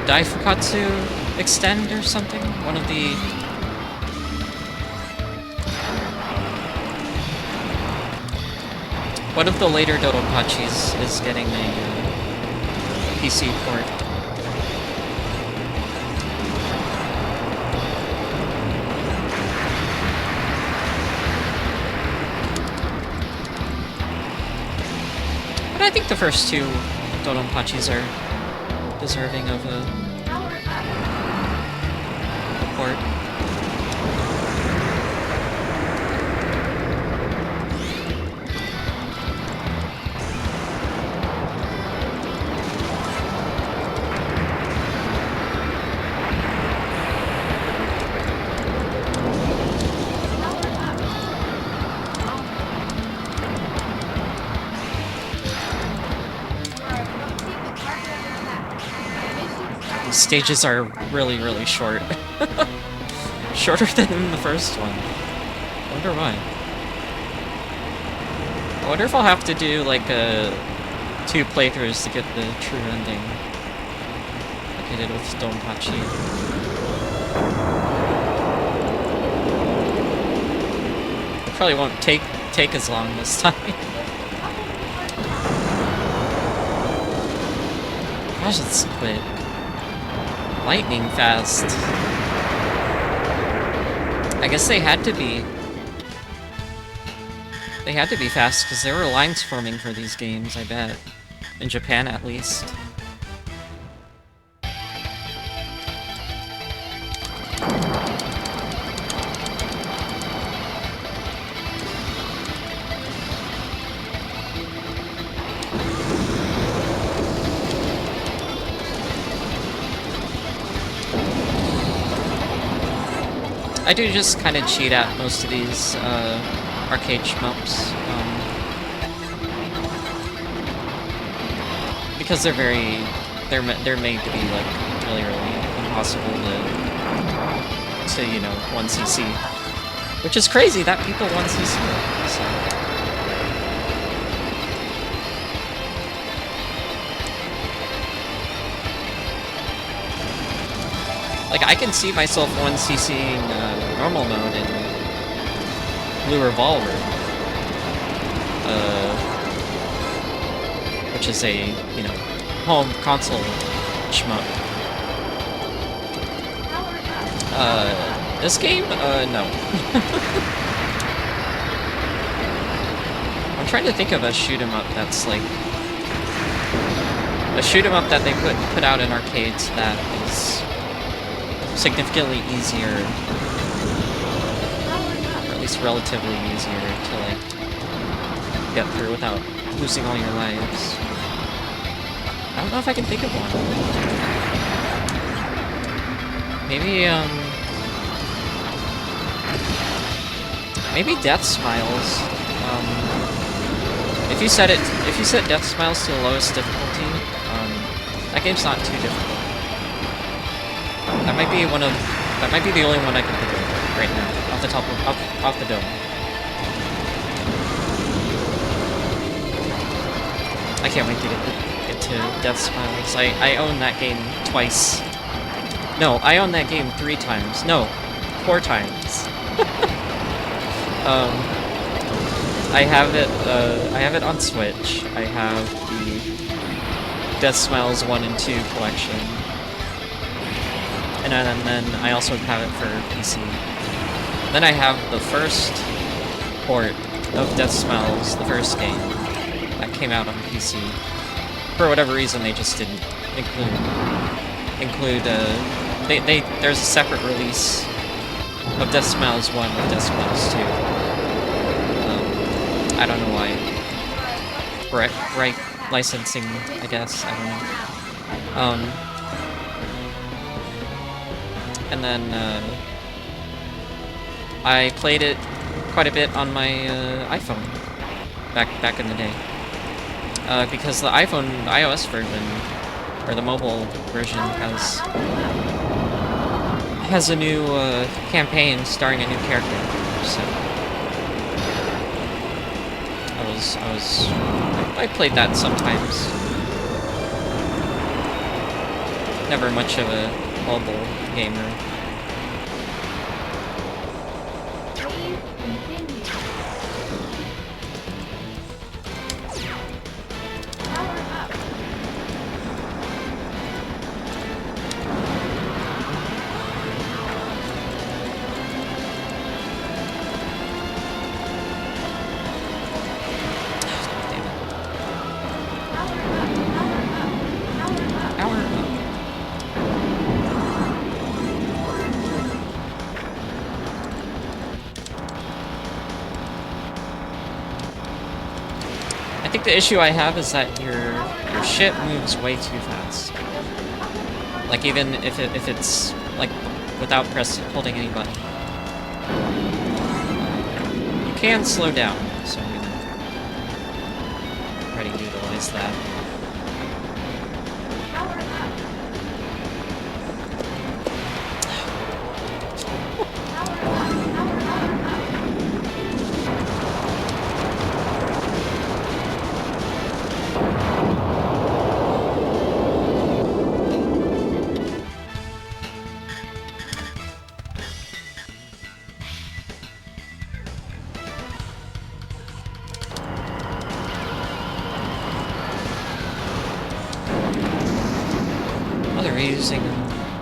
Daifukatsu Extend or something. One of the later Dodonpachis is getting a PC port. But I think the first two Dodonpachis are deserving of a port. These stages are really, really short. Shorter than in the first one. I wonder why. I wonder if I'll have to do, like, 2 playthroughs to get the true ending. Like I did with Dodonpachi. It probably won't take as long this time. Gosh, it's quick. Lightning fast. I guess they had to be. They had to be fast because there were lines forming for these games, I bet. In Japan, at least. I do just kind of cheat at most of these arcade shmups. because they're made to be like really impossible to you know 1cc, which is crazy that people 1cc it, so. Like, I can see myself 1cc'ing normal mode in Blue Revolver. Which is a, you know, home console shmup. This game? No. I'm trying to think of a shoot 'em up that's like... a shoot 'em up that they put out in arcades that is significantly easier, or at least relatively easier to like get through without losing all your lives. I don't know if I can think of one. Maybe maybe Death Smiles. If you set Death Smiles to the lowest difficulty, that game's not too difficult. That might be the only one I can think of right now, off the top of, off the dome. I can't wait to get to Death Smiles. I own that game twice. No, I own that game 3 times. No, 4 times. I have it on Switch. I have the Death Smiles 1 and 2 collection. And then I also have it for PC. Then I have the first port of Death Smiles, the first game, that came out on PC. For whatever reason, they just didn't include there's a separate release of Death Smiles 1 and Death Smiles 2. I don't know why. Right licensing, I guess, I don't know. And then, I played it quite a bit on my iPhone back in the day. Because the iOS version, or the mobile version, has a new campaign starring a new character. So I played that sometimes. Never much of a mobile gamer. Please continue. Power up. Power up. I think the issue I have is that your ship moves way too fast. Like even if it's like without holding any button. You can slow down, so I'm gonna try to utilize that.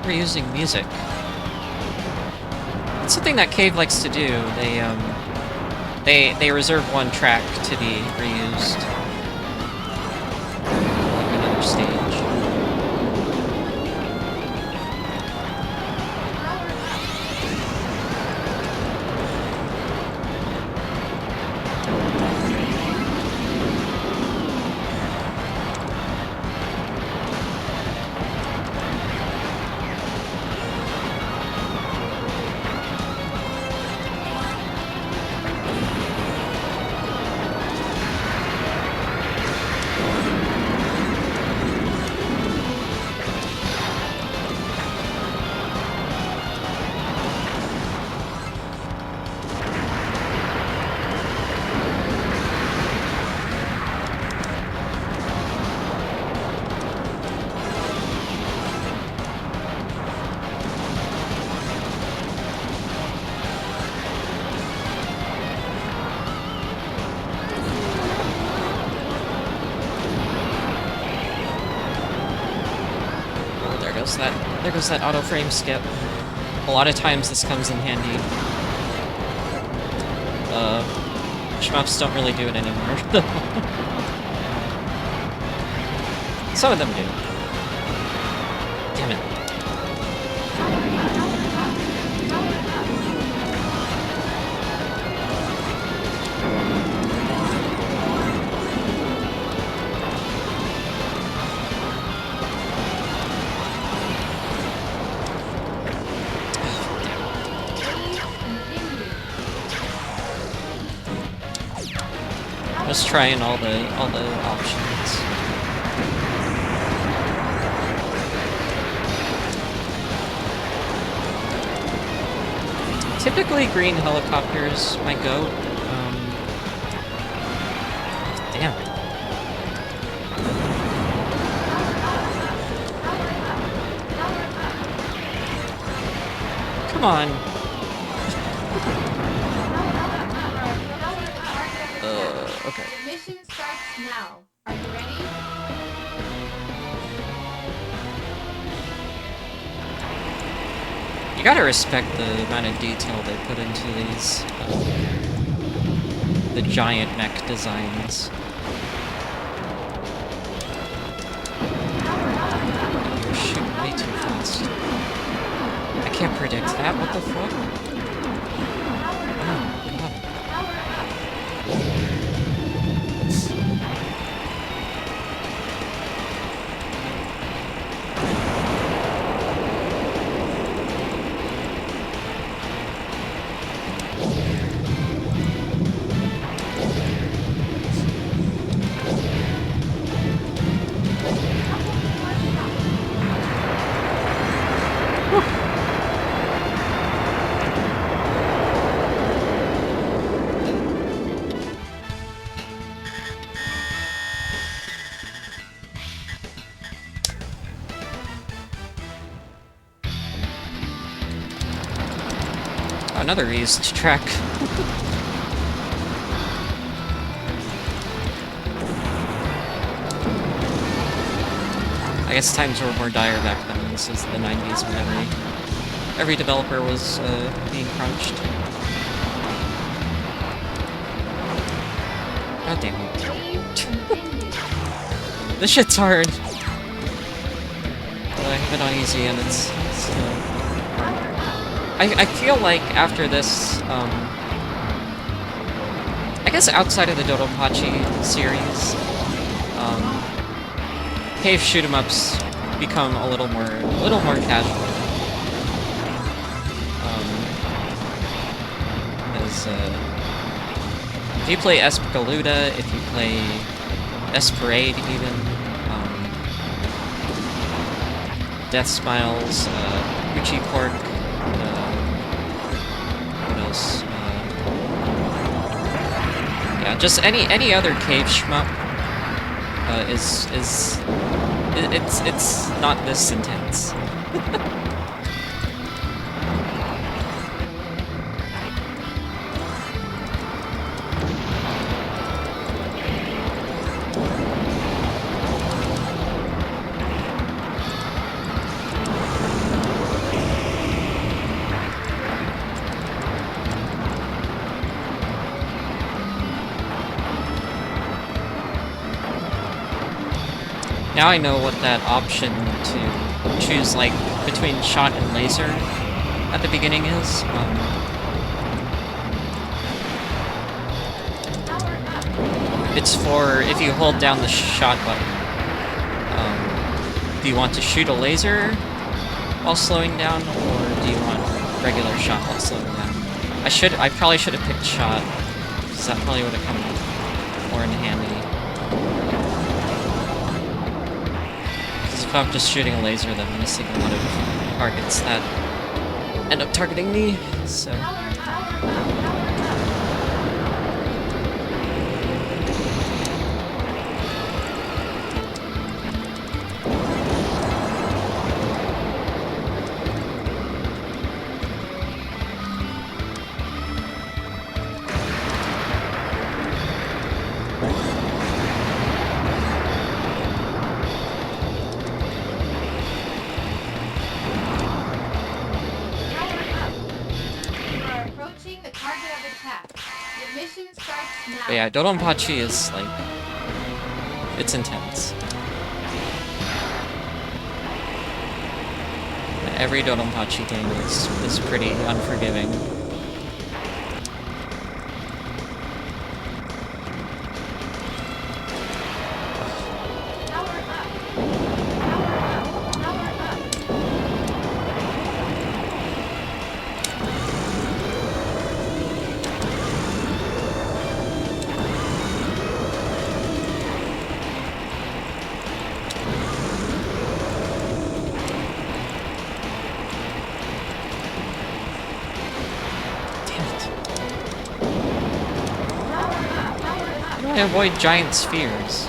Reusing music. It's something that Cave likes to do. They reserve one track to be reused. Like another stage. there goes that auto frame skip. A lot of times this comes in handy. Shmups don't really do it anymore. Some of them do. Damn it. Just trying all the options. Typically, green helicopters might go. Damn. Come on. Okay. The mission starts now. Are you ready? You gotta respect the amount of detail they put into these, the giant mech designs. You're shooting way too fast. I can't predict that, what the fuck? Oh, God. Another eased track. I guess times were more dire back then. This is the 90s when every developer was being crunched. God damn it. This shit's hard. Well, I have it on easy and it's hard. I feel like after this, I guess outside of the Dodonpachi series, cave shoot-'em-ups become a little more casual. If you play Espgaluda, if you play Esparade even, Death Smiles, Uchi Pork, what else? Yeah, just any other cave shmup it's not this intense. Now I know what that option to choose, like, between shot and laser at the beginning is. It's for if you hold down the shot button. Do you want to shoot a laser while slowing down, or do you want regular shot while slowing down? I probably should have picked shot, because that probably would have come more in handy. If I'm just shooting a laser, then I'm missing a lot of targets that end up targeting me, so... now. But yeah, Dodonpachi is, like... It's intense. Every Dodonpachi game is pretty unforgiving. Power up. Power up. Power up. Damn it. Power up. Power up. How do I avoid giant spheres?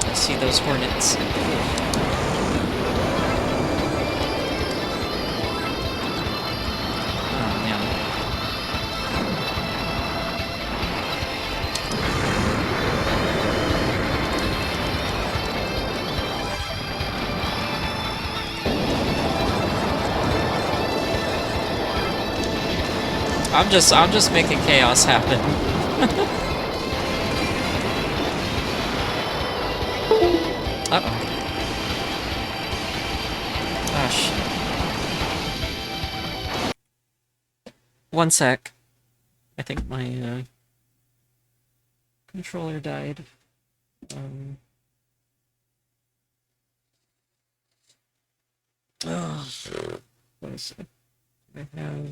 I see those hornets. Oh, man. I'm just making chaos happen. Uh-oh. Oh, shit. One sec. I think my, controller died. Oh, what is it? I have...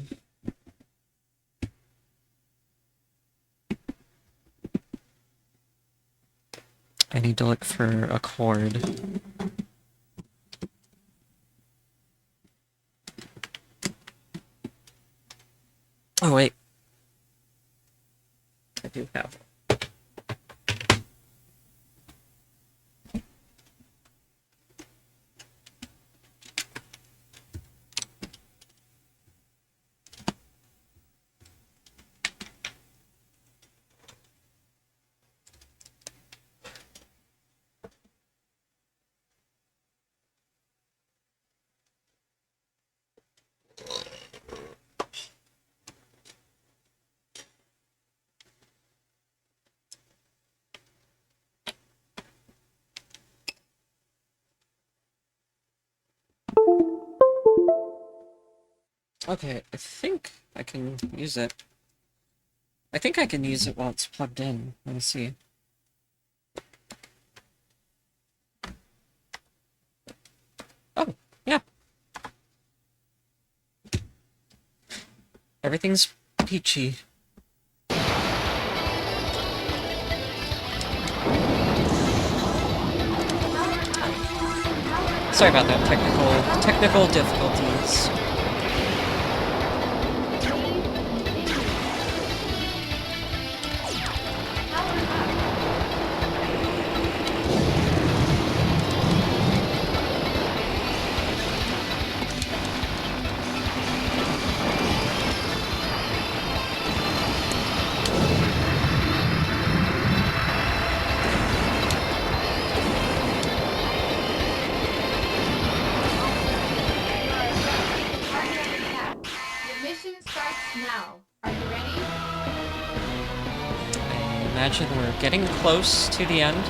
I need to look for a cord. Oh, wait. I do have one. Okay, I think I can use it. I think I can use it while it's plugged in. Let me see. Oh, yeah. Everything's peachy. Sorry about that, technical difficulties. Now, are you ready? I imagine we're getting close to the end.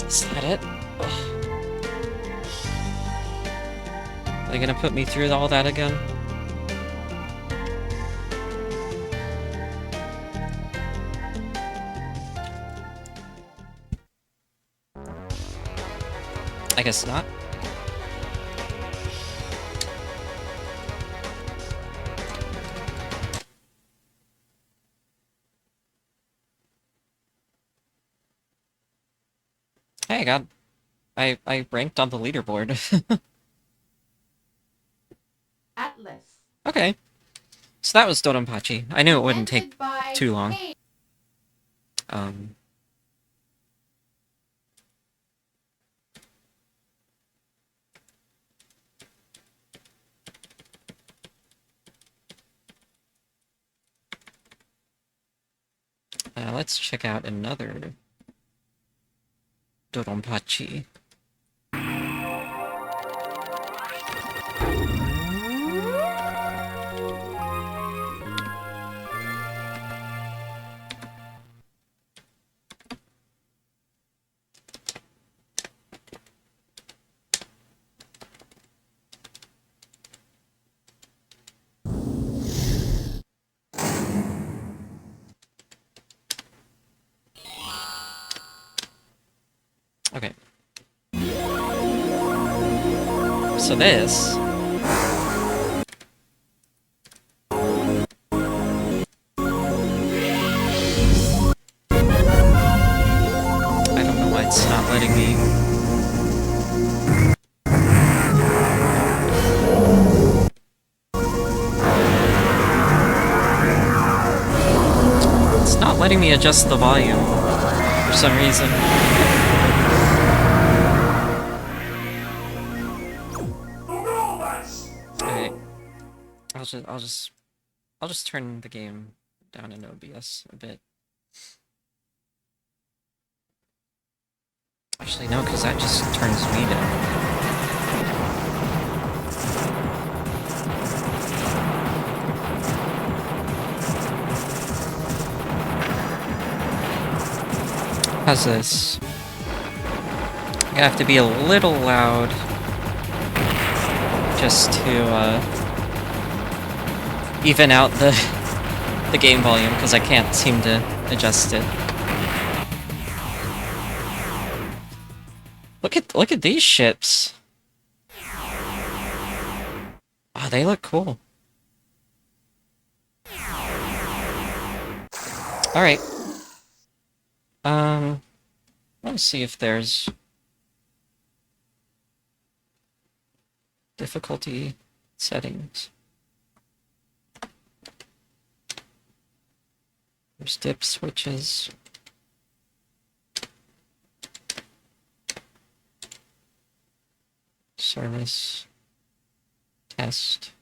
Is that it? Ugh. Are they gonna put me through all that again? I guess not. Hey, I ranked on the leaderboard. Atlas. Okay. So that was Dodonpachi. I knew it wouldn't take Invented by too long. Kane. Um... let's check out another Dodonpachi. Okay. So this... I don't know why it's not letting me... It's not letting me adjust the volume for some reason. Okay. I'll just turn the game down in OBS a bit. Actually, no, because that just turns me down. How's this? I have to be a little loud just to even out the game volume because I can't seem to adjust it. Look at these ships. Oh, they look cool. Alright. Let's see if there's difficulty settings. There's dip switches. Service. Test.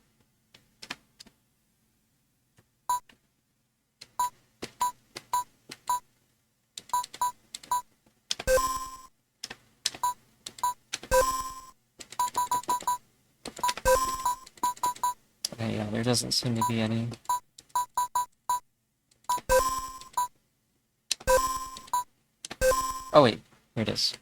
Okay, yeah, there doesn't seem to be any. Oh wait, here it is.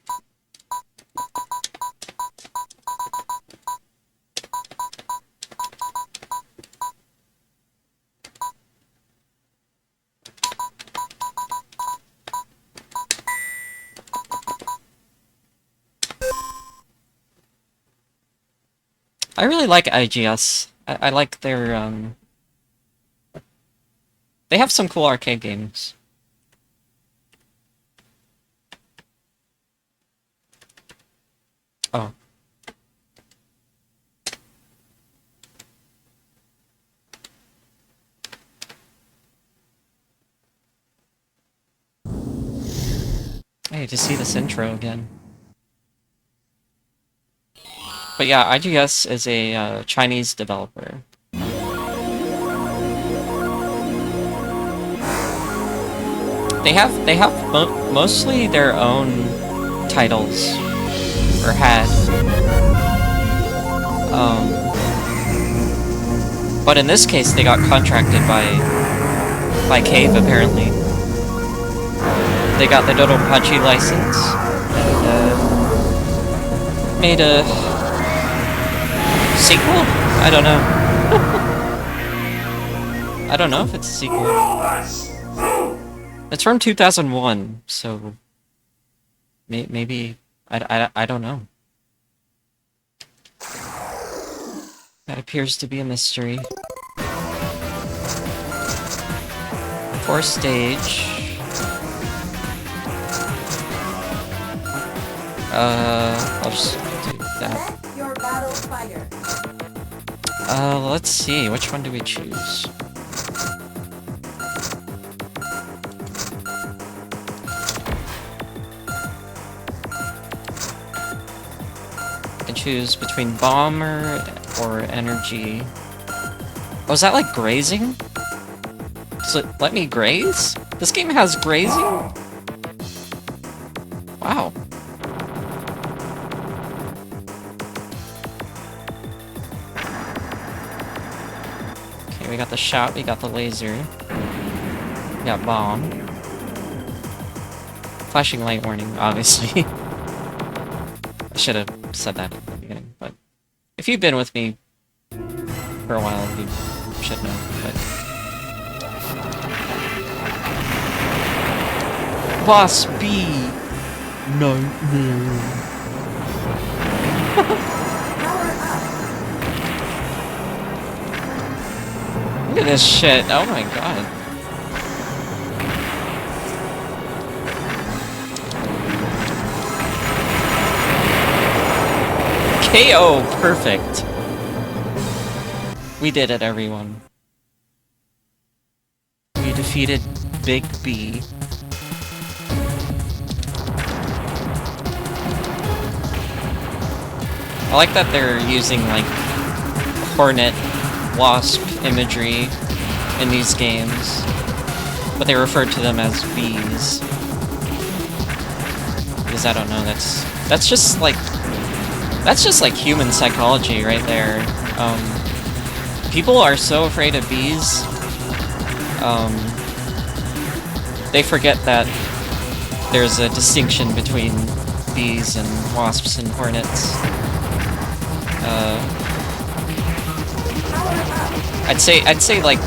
I really like IGS. I like their, they have some cool arcade games. Oh. Hey, to see this intro again. But yeah, IGS is a Chinese developer. They have mostly their own titles, or had. But in this case, they got contracted by Cave apparently. They got the Dodonpachi license and made a sequel? I don't know. I don't know if it's a sequel. It's from 2001, so maybe I don't know. That appears to be a mystery. 4 stage. I'll just do that. Your battle fighter. Let's see, which one do we choose? I can choose between bomber or energy. Oh, is that like grazing? Does it let me graze? This game has grazing? Wow. Okay, we got the shot, we got the laser. We got bomb. Flashing light warning, obviously. I should have said that at the beginning, but if you've been with me for a while, you should know, but... Boss B! No, no. Look at this shit, oh my god. KO! Perfect. We did it, everyone. We defeated Big B. I like that they're using, like, Hornet, Wasp imagery in these games, but they refer to them as bees. Because I don't know, that's just like human psychology right there. People are so afraid of bees. They forget that there's a distinction between bees and wasps and hornets. I'd say like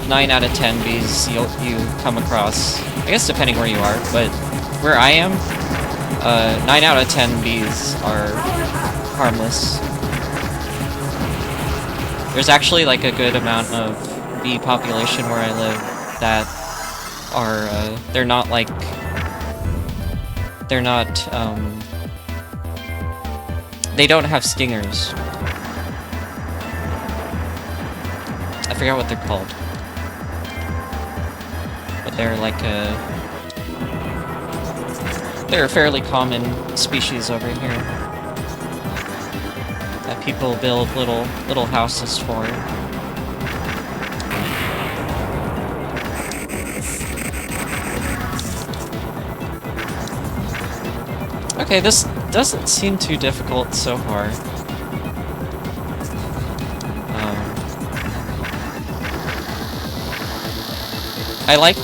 9 out of 10 bees you come across. I guess depending where you are, but where I am, 9 out of 10 bees are harmless. There's actually like a good amount of B population where I live that are, they're not like... They're not, they don't have stingers. I forgot what they're called. But they're like they're a fairly common species over here. That people build little houses for. Okay, this doesn't seem too difficult so far. I like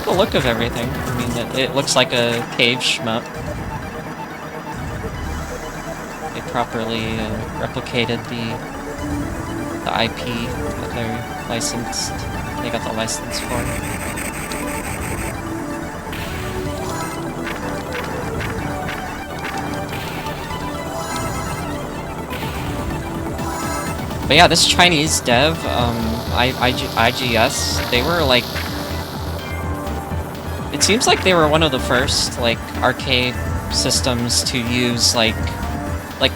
the look of everything. I mean, it looks like a cave shmup. They properly replicated the IP that they're licensed. They got the license for. But yeah, this Chinese dev, IGS, they were like... It seems like they were one of the first, like, arcade systems to use, like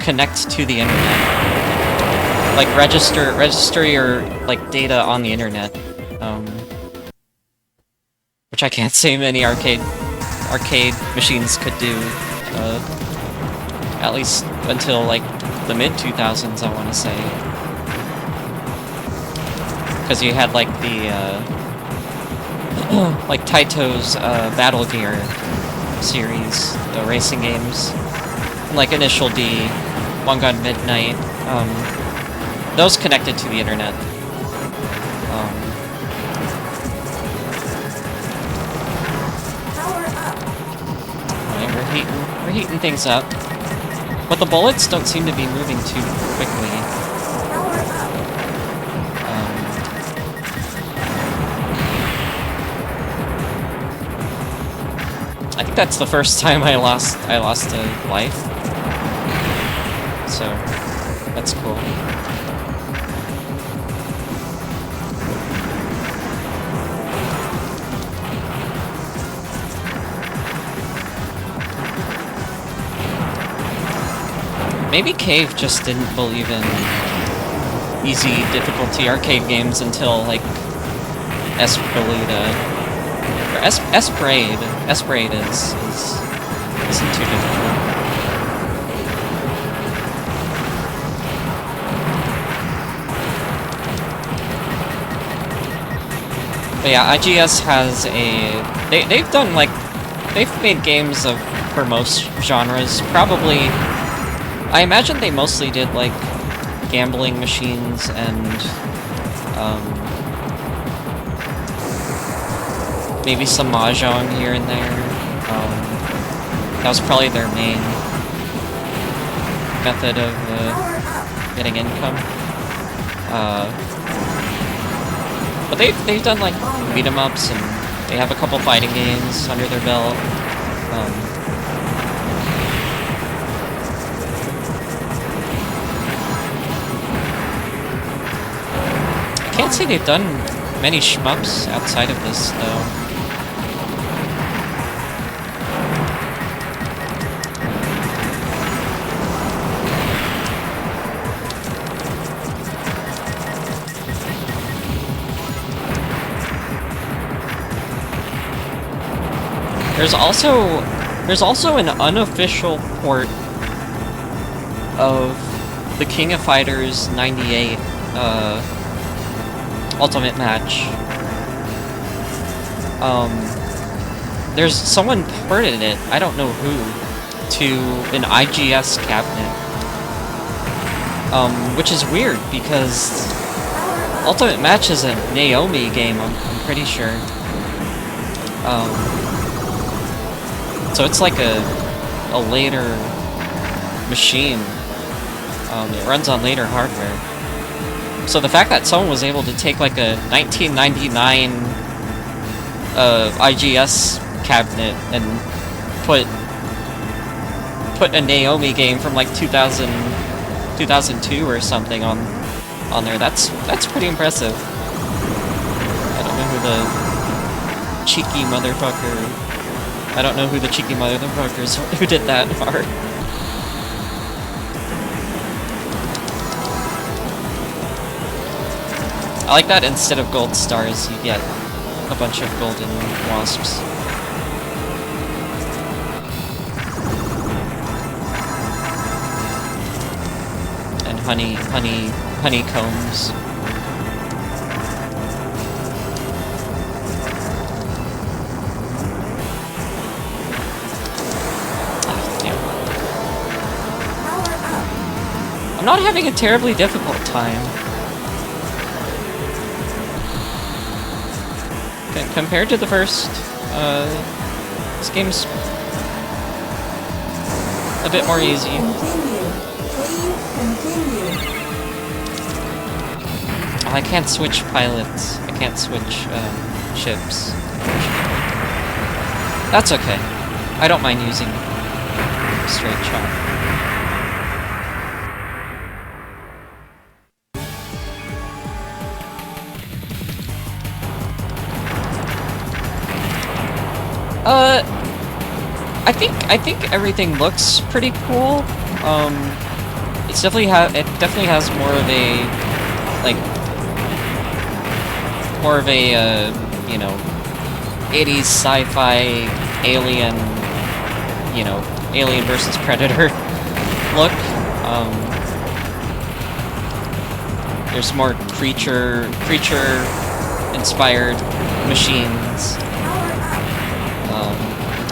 connect to the internet. Like, register your, like, data on the internet. Which I can't say many arcade machines could do. At least until, like, the mid-2000s, I want to say. Because you had, like, the, like Taito's Battle Gear series, the racing games, like Initial D, One Gun Midnight, those connected to the internet. Alright, we're heating things up, but the bullets don't seem to be moving too quickly. I think that's the first time I lost a life. So that's cool. Maybe Cave just didn't believe in easy difficulty arcade games until like Espreluda. Or Esbraid. Esbraid isn't too difficult. But yeah, IGS has a... They've done like... They've made games for most genres. Probably... I imagine they mostly did like gambling machines and maybe some mahjong here and there. That was probably their main method of getting income. But they've done like beat 'em ups, and they have a couple fighting games under their belt. I can't say they've done many shmups outside of this though. There's also an unofficial port of the King of Fighters 98 Ultimate Match. There's someone ported it, I don't know who, to an IGS cabinet. Which is weird because Ultimate Match is a Naomi game, I'm pretty sure. So it's like a later machine. It runs on later hardware. So the fact that someone was able to take like a 1999 IGS cabinet and put a Naomi game from like 2002 or something on there, that's pretty impressive. know who the cheeky motherfucker... I don't know who the cheeky motherfuckers who did that are. I like that instead of gold stars, you get a bunch of golden wasps. And honeycombs. I'm not having a terribly difficult time. Compared to the first, this game's a bit more easy. Oh, I can't switch pilots. I can't switch ships. That's okay. I don't mind using straight shot. I think everything looks pretty cool. It's definitely has more of a you know, 80s sci-fi alien, you know, Alien versus Predator look. There's more creature inspired machines.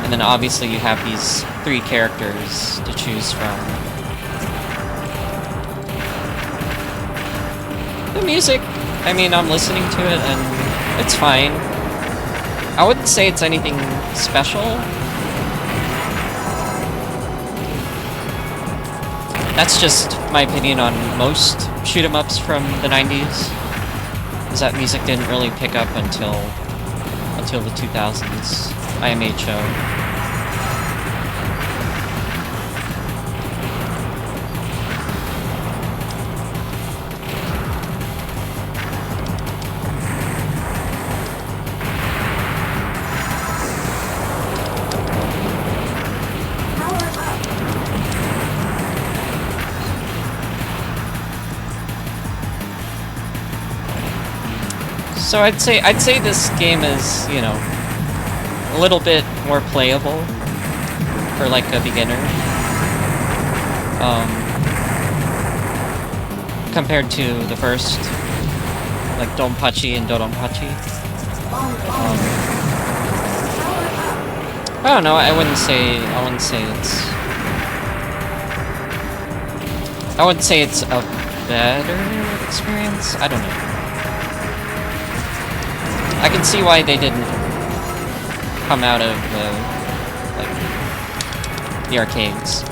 And then obviously you have these 3 characters to choose from. The music, I mean, I'm listening to it and it's fine. I wouldn't say it's anything special. That's just my opinion on most shoot-em-ups from the 90s. Is that music didn't really pick up until the 2000s. IMHO. So I'd say this game is, you know, a little bit more playable for like a beginner. Compared to the first, like Dodonpachi and Dodonpachi. I don't know, I wouldn't say it's a better experience. I don't know. I can see why they didn't come out of the arcades.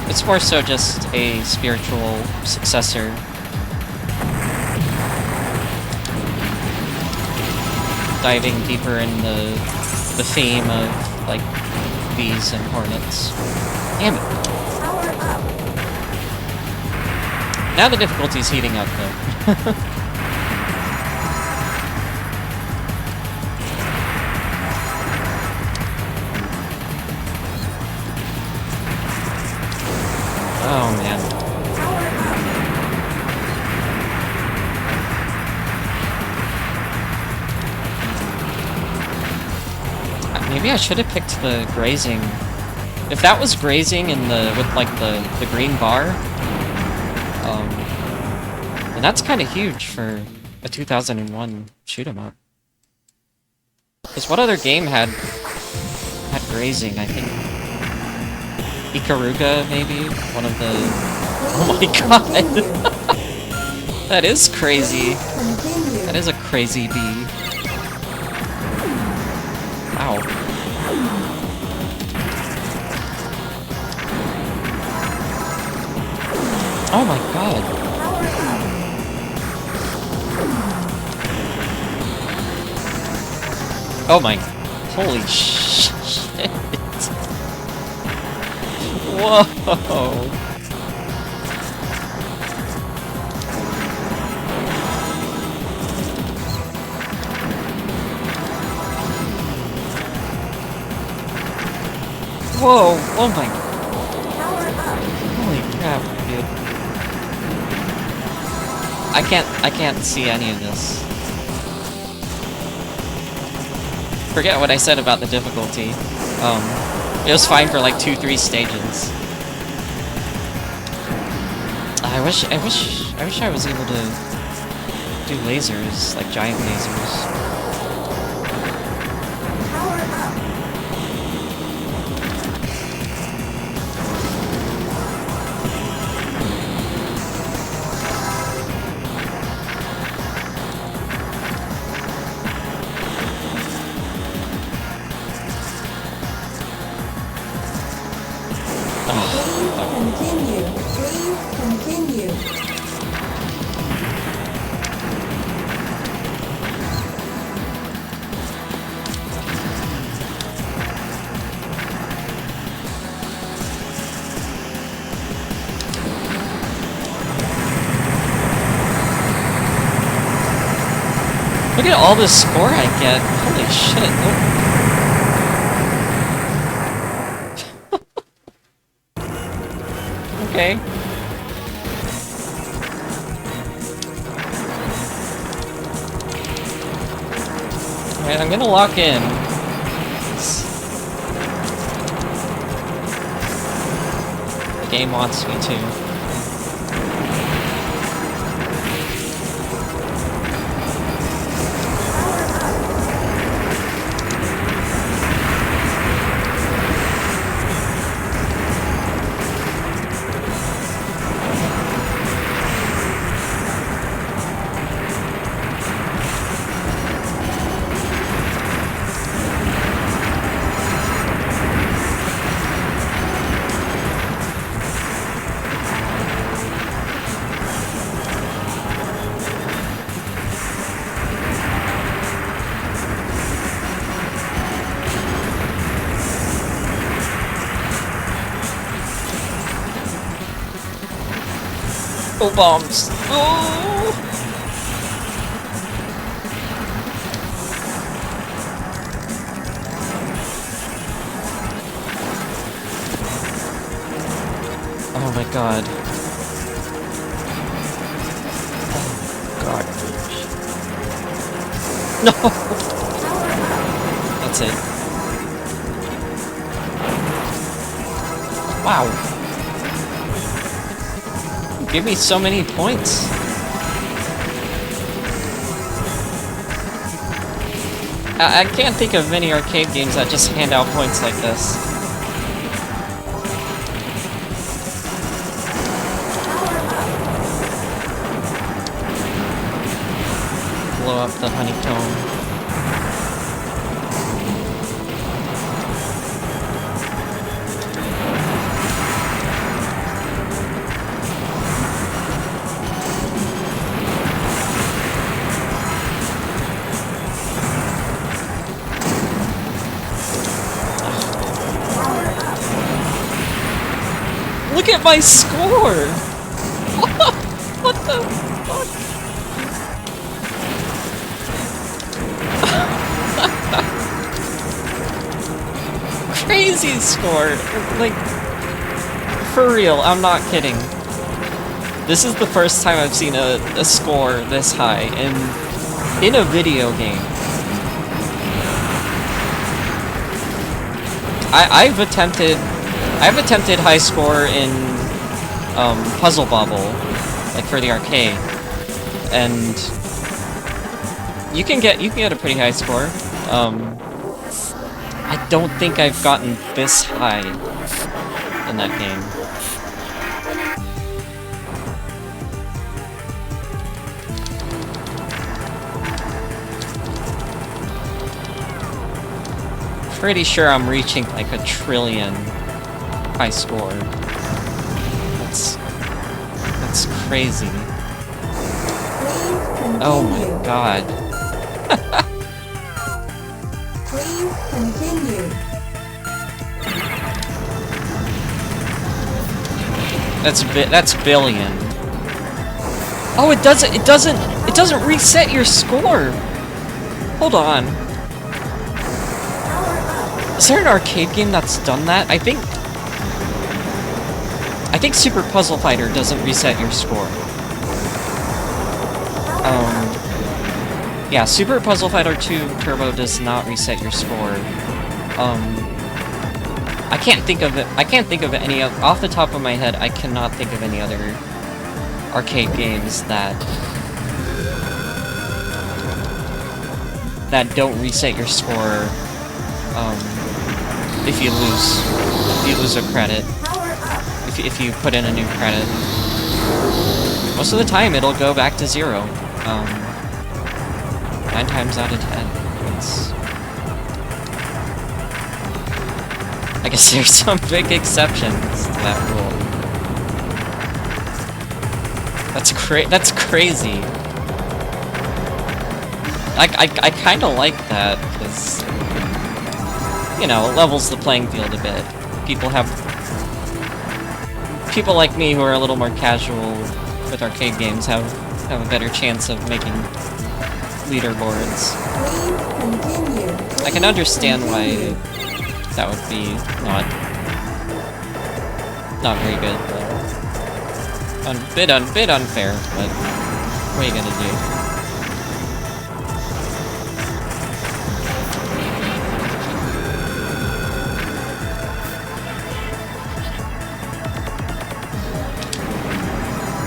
It's more so just a spiritual successor. Diving deeper in the theme of like bees and hornets. Damn it. Now the difficulty's heating up though. Oh, man. Maybe I should have picked the grazing. If that was grazing in with like the green bar, then that's kind of huge for a 2001 shoot 'em up. Because what other game had grazing? I think Ikaruga, maybe? One of the... Oh my god! That is crazy. That is a crazy bee. Wow. Oh my god. Oh my... Holy shit. Whoa! Whoa! Oh my... Power up. Holy crap, dude. I can't see any of this. Forget what I said about the difficulty. It was fine for like 2-3 stages. I wish I was able to do lasers, like giant lasers. Power up. Continue. Please continue. Look at all the score I get. Holy shit. Oh. Okay. Alright, I'm gonna lock in. The game wants me to. Oh, bombs! Oh! Oh my god. Oh god. No! That's it. Wow. Give me so many points. I can't think of many arcade games that just hand out points like this. Blow up the honeycomb. Look at my score! What the fuck? Crazy score! Like, for real, I'm not kidding. This is the first time I've seen a score this high in a video game. I've attempted high score in Puzzle Bobble, like for the arcade, and you can get a pretty high score. I don't think I've gotten this high in that game. Pretty sure I'm reaching like a trillion high score. That's crazy. Oh my god. Please continue. That's billion. Oh, it doesn't reset your score. Hold on. Is there an arcade game that's done that? I think Super Puzzle Fighter doesn't reset your score. Yeah, Super Puzzle Fighter 2 Turbo does not reset your score. I can't think of any off the top of my head. I cannot think of any other arcade games that don't reset your score if you lose a credit. If you put in a new credit, most of the time it'll go back to 0. 9 times out of 10. I guess there's some big exceptions to that rule. That's crazy. I kind of like that, because, you know, it levels the playing field a bit. People like me who are a little more casual with arcade games have a better chance of making leaderboards. I can understand why that would be not very good, though. Bit unfair, but what are you gonna do?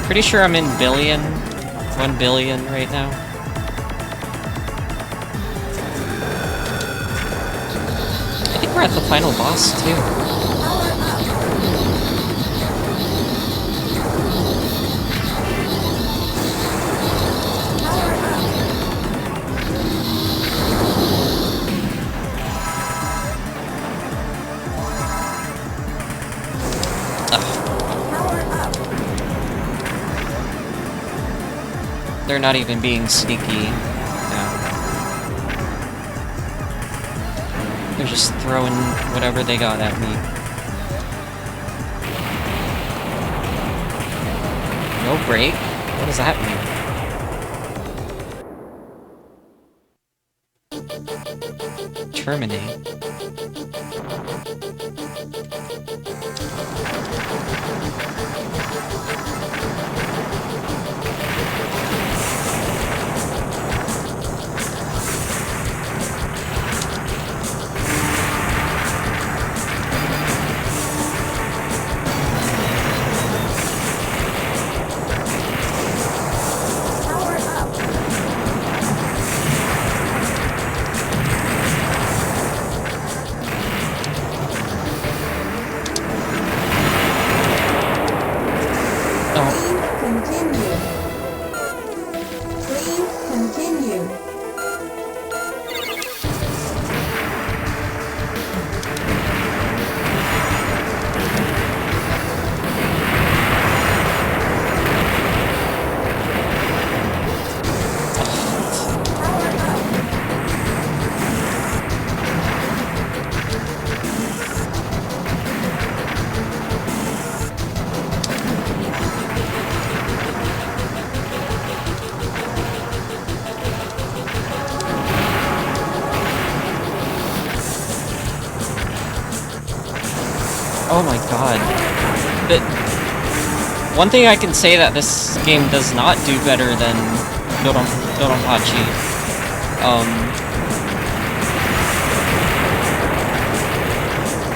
Pretty sure I'm in 1 billion right now. I think we're at the final boss, too. They're not even being sneaky now. They're just throwing whatever they got at me. No break? What does that mean? Terminate. Oh my god. But one thing I can say that this game does not do better than Dodonpachi,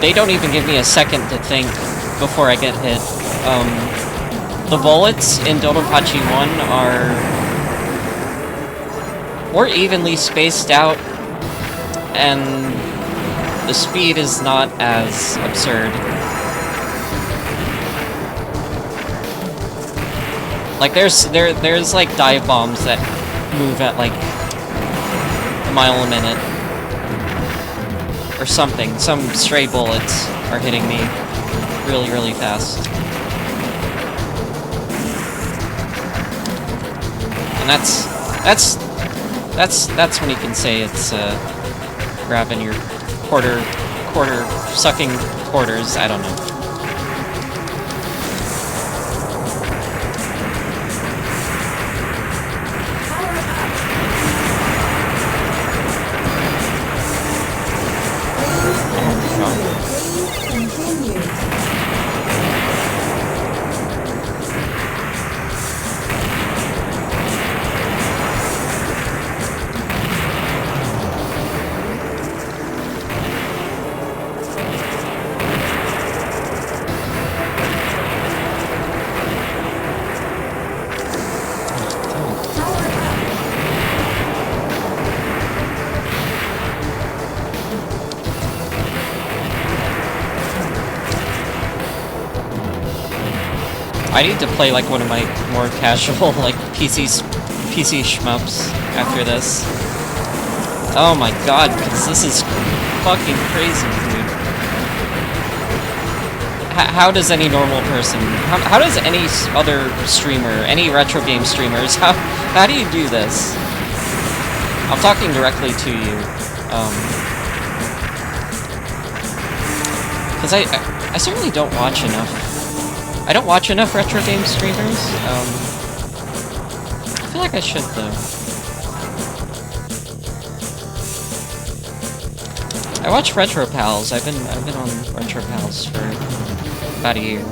they don't even give me a second to think before I get hit. The bullets in Dodonpachi 1 are more evenly spaced out, and the speed is not as absurd. Like there's like dive bombs that move at like a mile a minute or something. Some stray bullets are hitting me really fast. And that's when you can say it's grabbing your quarter sucking quarters, I don't know. Oh I need to play like one of my more casual like PC shmups after this. Oh my god, because this is fucking crazy, dude. How does any normal person, how does any other streamer, any retro game streamers, how do you do this? I'm talking directly to you. Because I certainly don't watch enough. I don't watch enough retro game streamers. I feel like I should though. I watch Retro Pals. I've been on Retro Pals for about a year.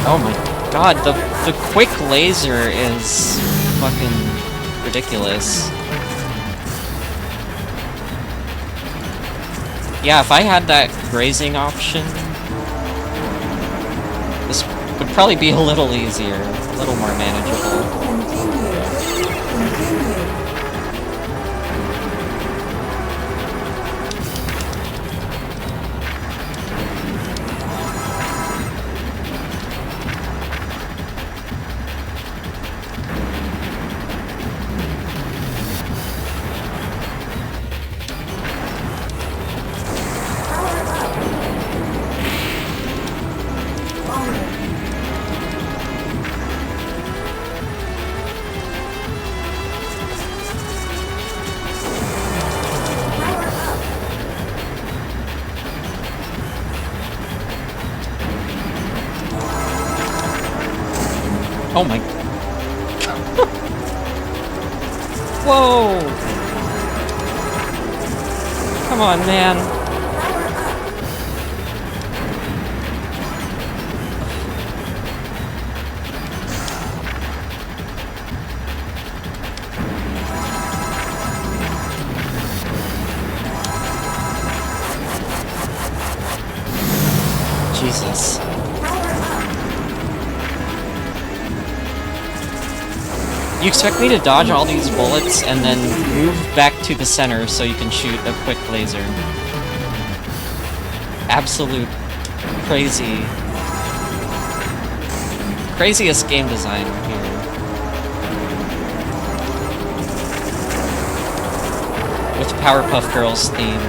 Oh my god, the quick laser is fucking ridiculous. Yeah, if I had that grazing option, this would probably be a little easier, a little more manageable. Oh my... Whoa! Come on, man. Jesus. You expect me to dodge all these bullets and then move back to the center so you can shoot a quick laser. Absolute crazy. Craziest game design here. With Powerpuff Girls theme.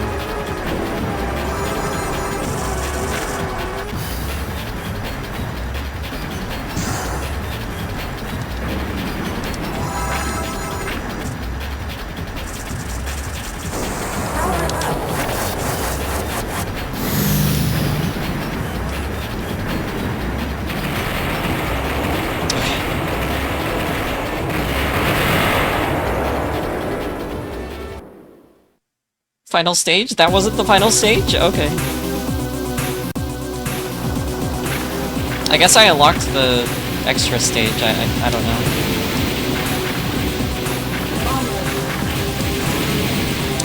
Final stage? That wasn't the final stage? Okay. I guess I unlocked the extra stage, I don't know.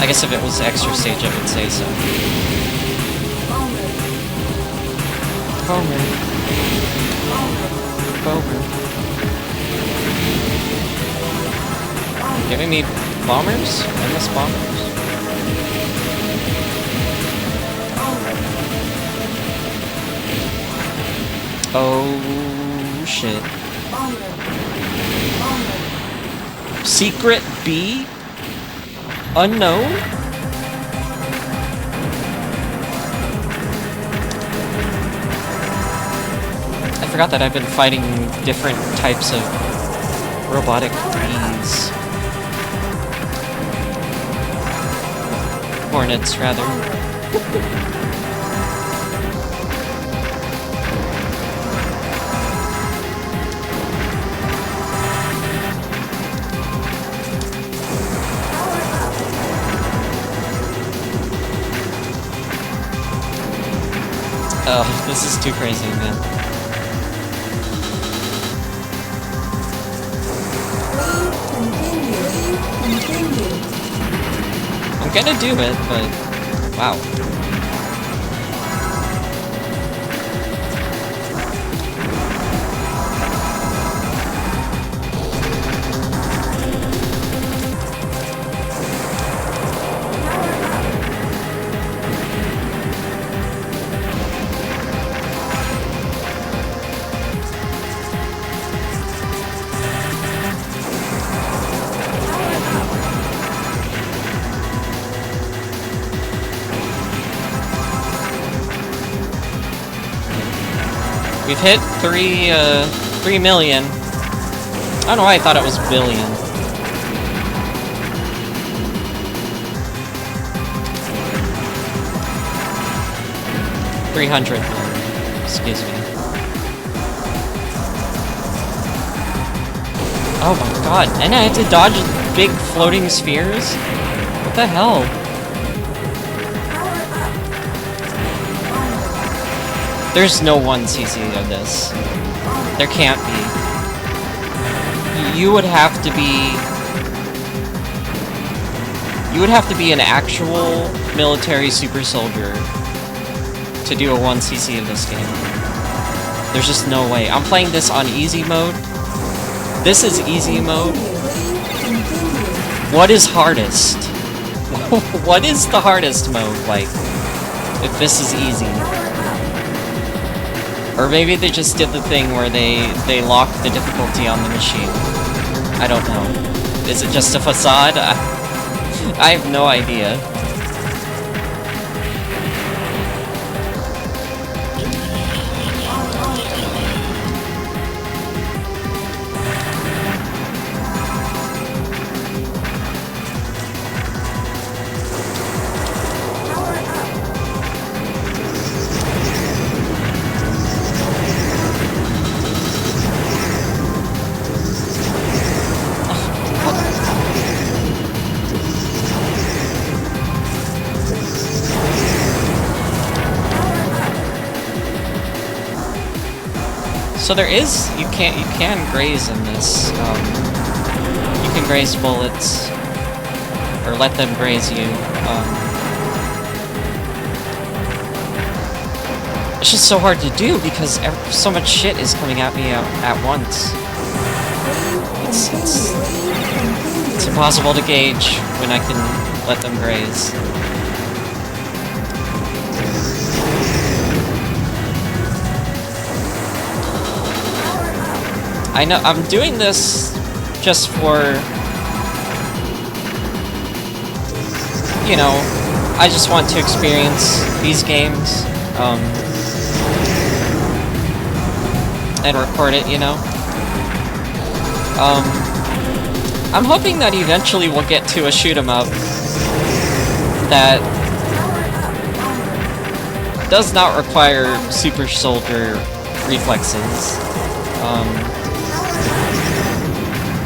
I guess if it was extra stage I would say so. Homer. Giving me bombers? Endless bombers? Oh shit. Secret B? Unknown? I forgot that I've been fighting different types of robotic bees. Hornets, rather. Oh, this is too crazy, man. Please continue. I'm gonna do it, but... wow. We've hit 3 million. I don't know why I thought it was billion. $300 million, excuse me. Oh my god, and I had to dodge big floating spheres? What the hell? There's no 1cc of this. There can't be. You would have to be... You would have to be an actual military super soldier to do a 1cc of this game. There's just no way. I'm playing this on easy mode. This is easy mode. What is hardest? What is the hardest mode like? If this is easy. Or maybe they just did the thing where they locked the difficulty on the machine. I don't know. Is it just a facade? I have no idea. So there is, you can graze in this. You can graze bullets, or let them graze you. It's just so hard to do because so much shit is coming at me at once. It's impossible to gauge when I can let them graze. I know, I'm doing this just for, you know, I just want to experience these games, and record it, you know? I'm hoping that eventually we'll get to a shoot-'em-up that does not require super soldier reflexes.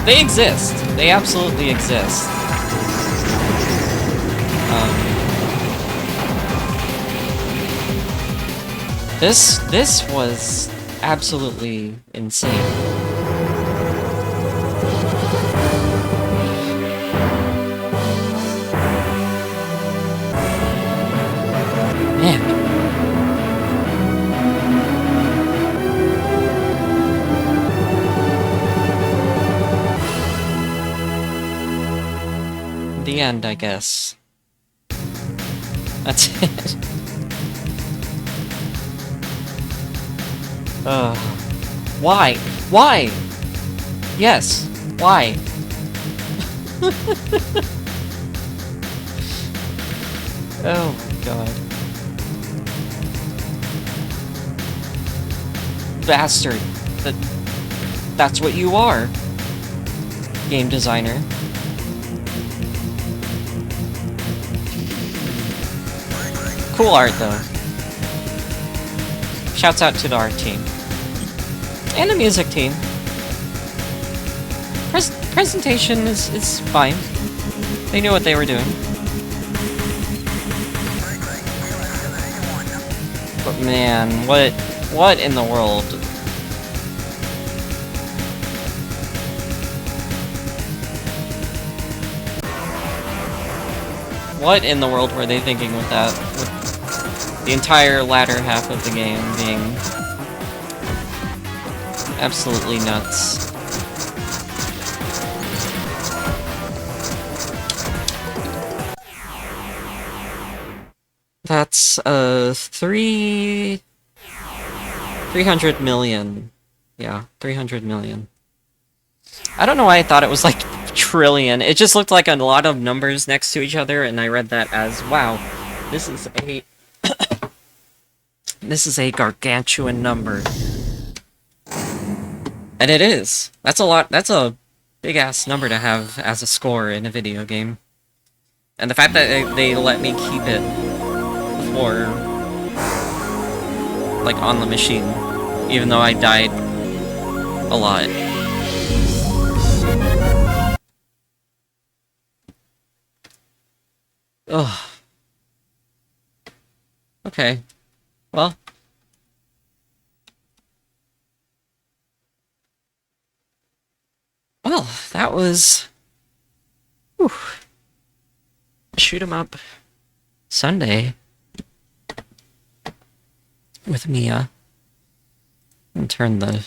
They exist. They absolutely exist. This was absolutely insane. Man. The end, I guess. That's it. Why? Why? Yes. Why? Oh my god. Bastard. That's what you are. Game designer. Cool art, though. Shouts out to the art team. And the music team. Presentation is fine. They knew what they were doing. But man, what in the world? What in the world were they thinking with that? With the entire latter half of the game being absolutely nuts. That's 300 million. Yeah, 300 million. I don't know why I thought it was like trillion. It just looked like a lot of numbers next to each other, and I read that as, wow, this is a this is a gargantuan number. And it is. That's a lot. That's a big-ass number to have as a score in a video game. And the fact that they let me keep it for, like, on the machine, even though I died a lot. Ugh. Okay. Well. Well, that was... Whew. Shoot 'em up Sunday with Mia. And turn the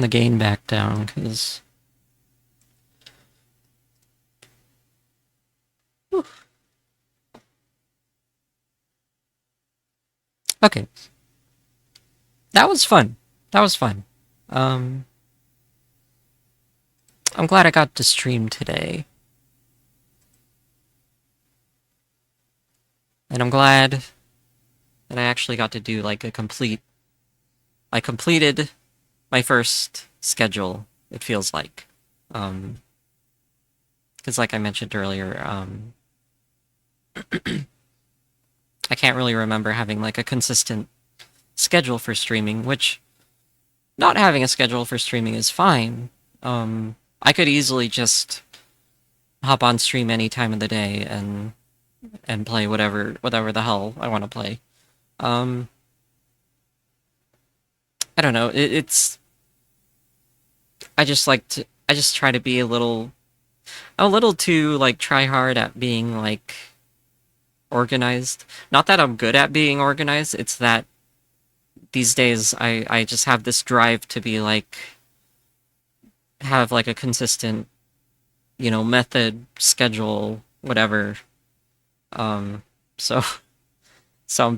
gain back down, because... Okay. That was fun. That was fun. I'm glad I got to stream today. And I'm glad that I actually got to do, like, a complete... I completed my first schedule, it feels like. Because like I mentioned earlier, I can't really remember having, like, a consistent schedule for streaming, which... Not having a schedule for streaming is fine. I could easily just hop on stream any time of the day and play whatever the hell I want to play. I don't know. It's I just try to be a little too, like, try hard at being, like, organized. Not that I'm good at being organized, it's that these days I just have this drive to be, like, have, like, a consistent, you know, method, schedule, whatever. So so I'm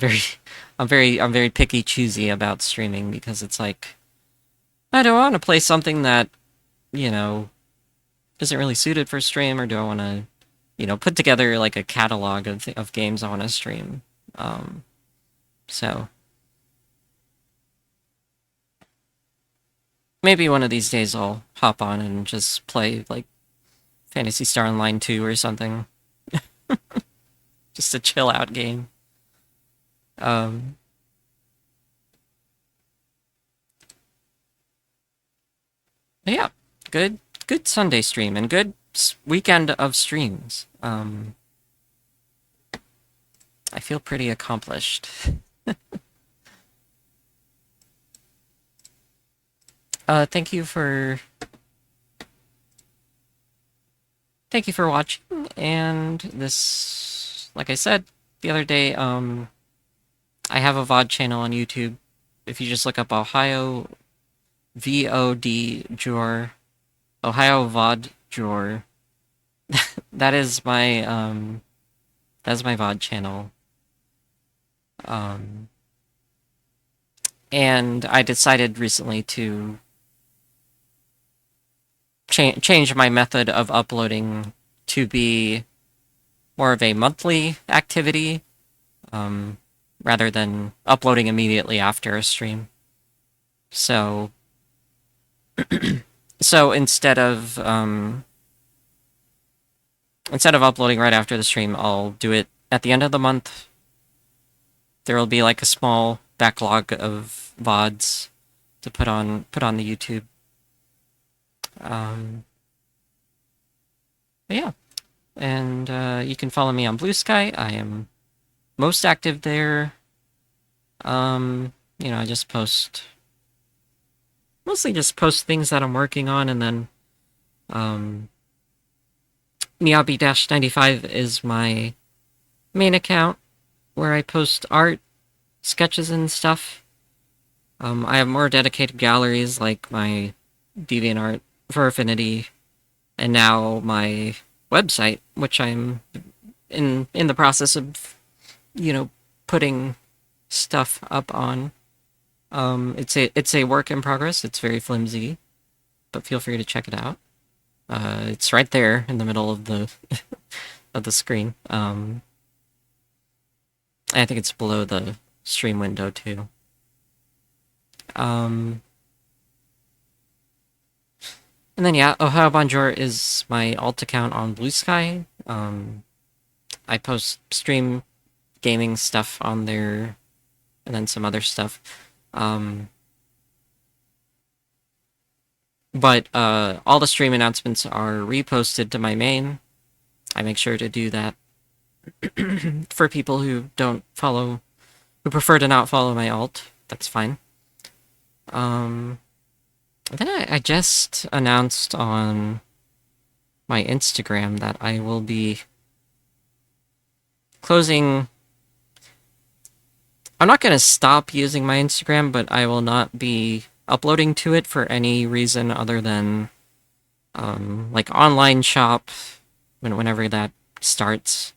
very picky choosy about streaming, because it's like, I don't want to play something that, you know, isn't really suited for stream, or do I want to, you know, put together, like, a catalog of games I want to stream. So maybe one of these days I'll hop on and just play, like, Phantasy Star Online 2 or something. Just a chill out game. Yeah, good Sunday stream, and good weekend of streams. I feel pretty accomplished. Thank you for watching, and this, like I said the other day, I have a VOD channel on YouTube. If you just look up Ohio VOD Jor, Ohio VOD Jor, that is my VOD channel. And I decided recently to change my method of uploading to be more of a monthly activity, rather than uploading immediately after a stream. So, so instead of uploading right after the stream, I'll do it at the end of the month. There will be, like, a small backlog of VODs to put on the YouTube. But yeah, and you can follow me on Blue Sky. I am most active there. You know, I just mostly just post things that I'm working on, and then Miyabi-95 is my main account, where I post art, sketches, and stuff. I have more dedicated galleries, like my DeviantArt for Affinity, and now my website, which I'm in the process of, you know, putting stuff up on. It's a work in progress. It's very flimsy, but feel free to check it out. It's right there in the middle of the of the screen. I think it's below the stream window too. And then yeah, Ohio Bonjour is my alt account on Blue Sky. I post stream gaming stuff on there, and then some other stuff. But all the stream announcements are reposted to my main. I make sure to do that for people who don't follow, who prefer to not follow my alt. That's fine. Then I just announced on my Instagram that I will be closing. I'm not going to stop using my Instagram, but I will not be uploading to it for any reason other than like online shop whenever that starts.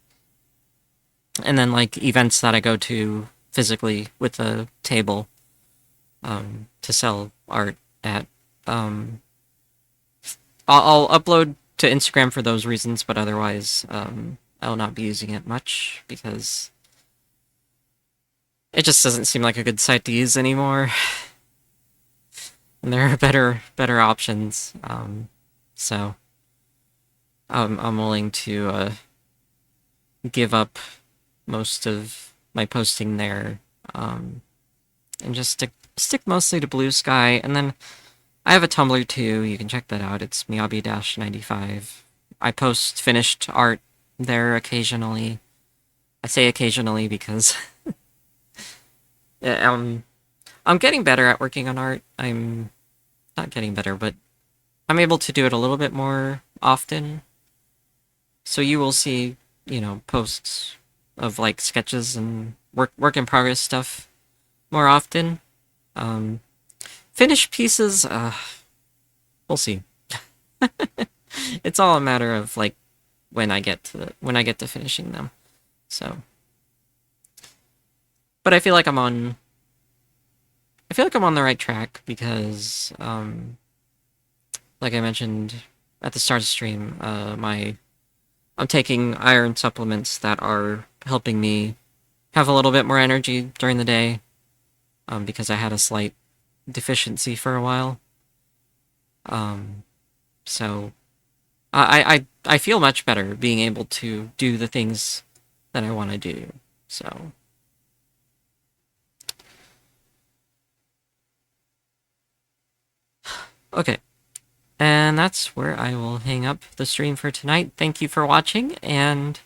And then like events that I go to physically with a table to sell art at. I'll upload to Instagram for those reasons, but otherwise I will not be using it much because it just doesn't seem like a good site to use anymore. And there are better options. So I'm willing to give up most of my posting there, and just stick mostly to Blue Sky. And then I have a Tumblr too. You can check that out. It's Miyabi-95. I post finished art there occasionally. I say occasionally because I'm getting better at working on art. I'm not getting better, but I'm able to do it a little bit more often. So you will see, posts of like sketches and work in progress stuff more often. Finished pieces, we'll see. It's all a matter of like when I get to finishing them. So, but I feel like I'm on the right track because, like I mentioned at the start of the stream, I'm taking iron supplements that are helping me have a little bit more energy during the day, because I had a slight deficiency for a while. So I feel much better being able to do the things that I want to do. So okay. And that's where I will hang up the stream for tonight. Thank you for watching, and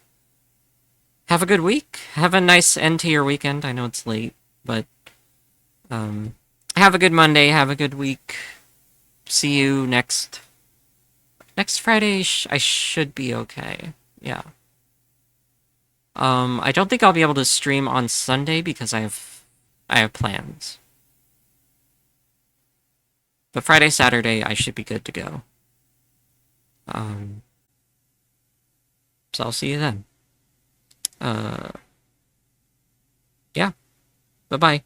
have a good week. Have a nice end to your weekend. I know it's late, but have a good Monday. Have a good week. See you next Friday. I should be okay. Yeah. I don't think I'll be able to stream on Sunday because I have plans. But Friday, Saturday, I should be good to go. So I'll see you then. Yeah. Bye-bye.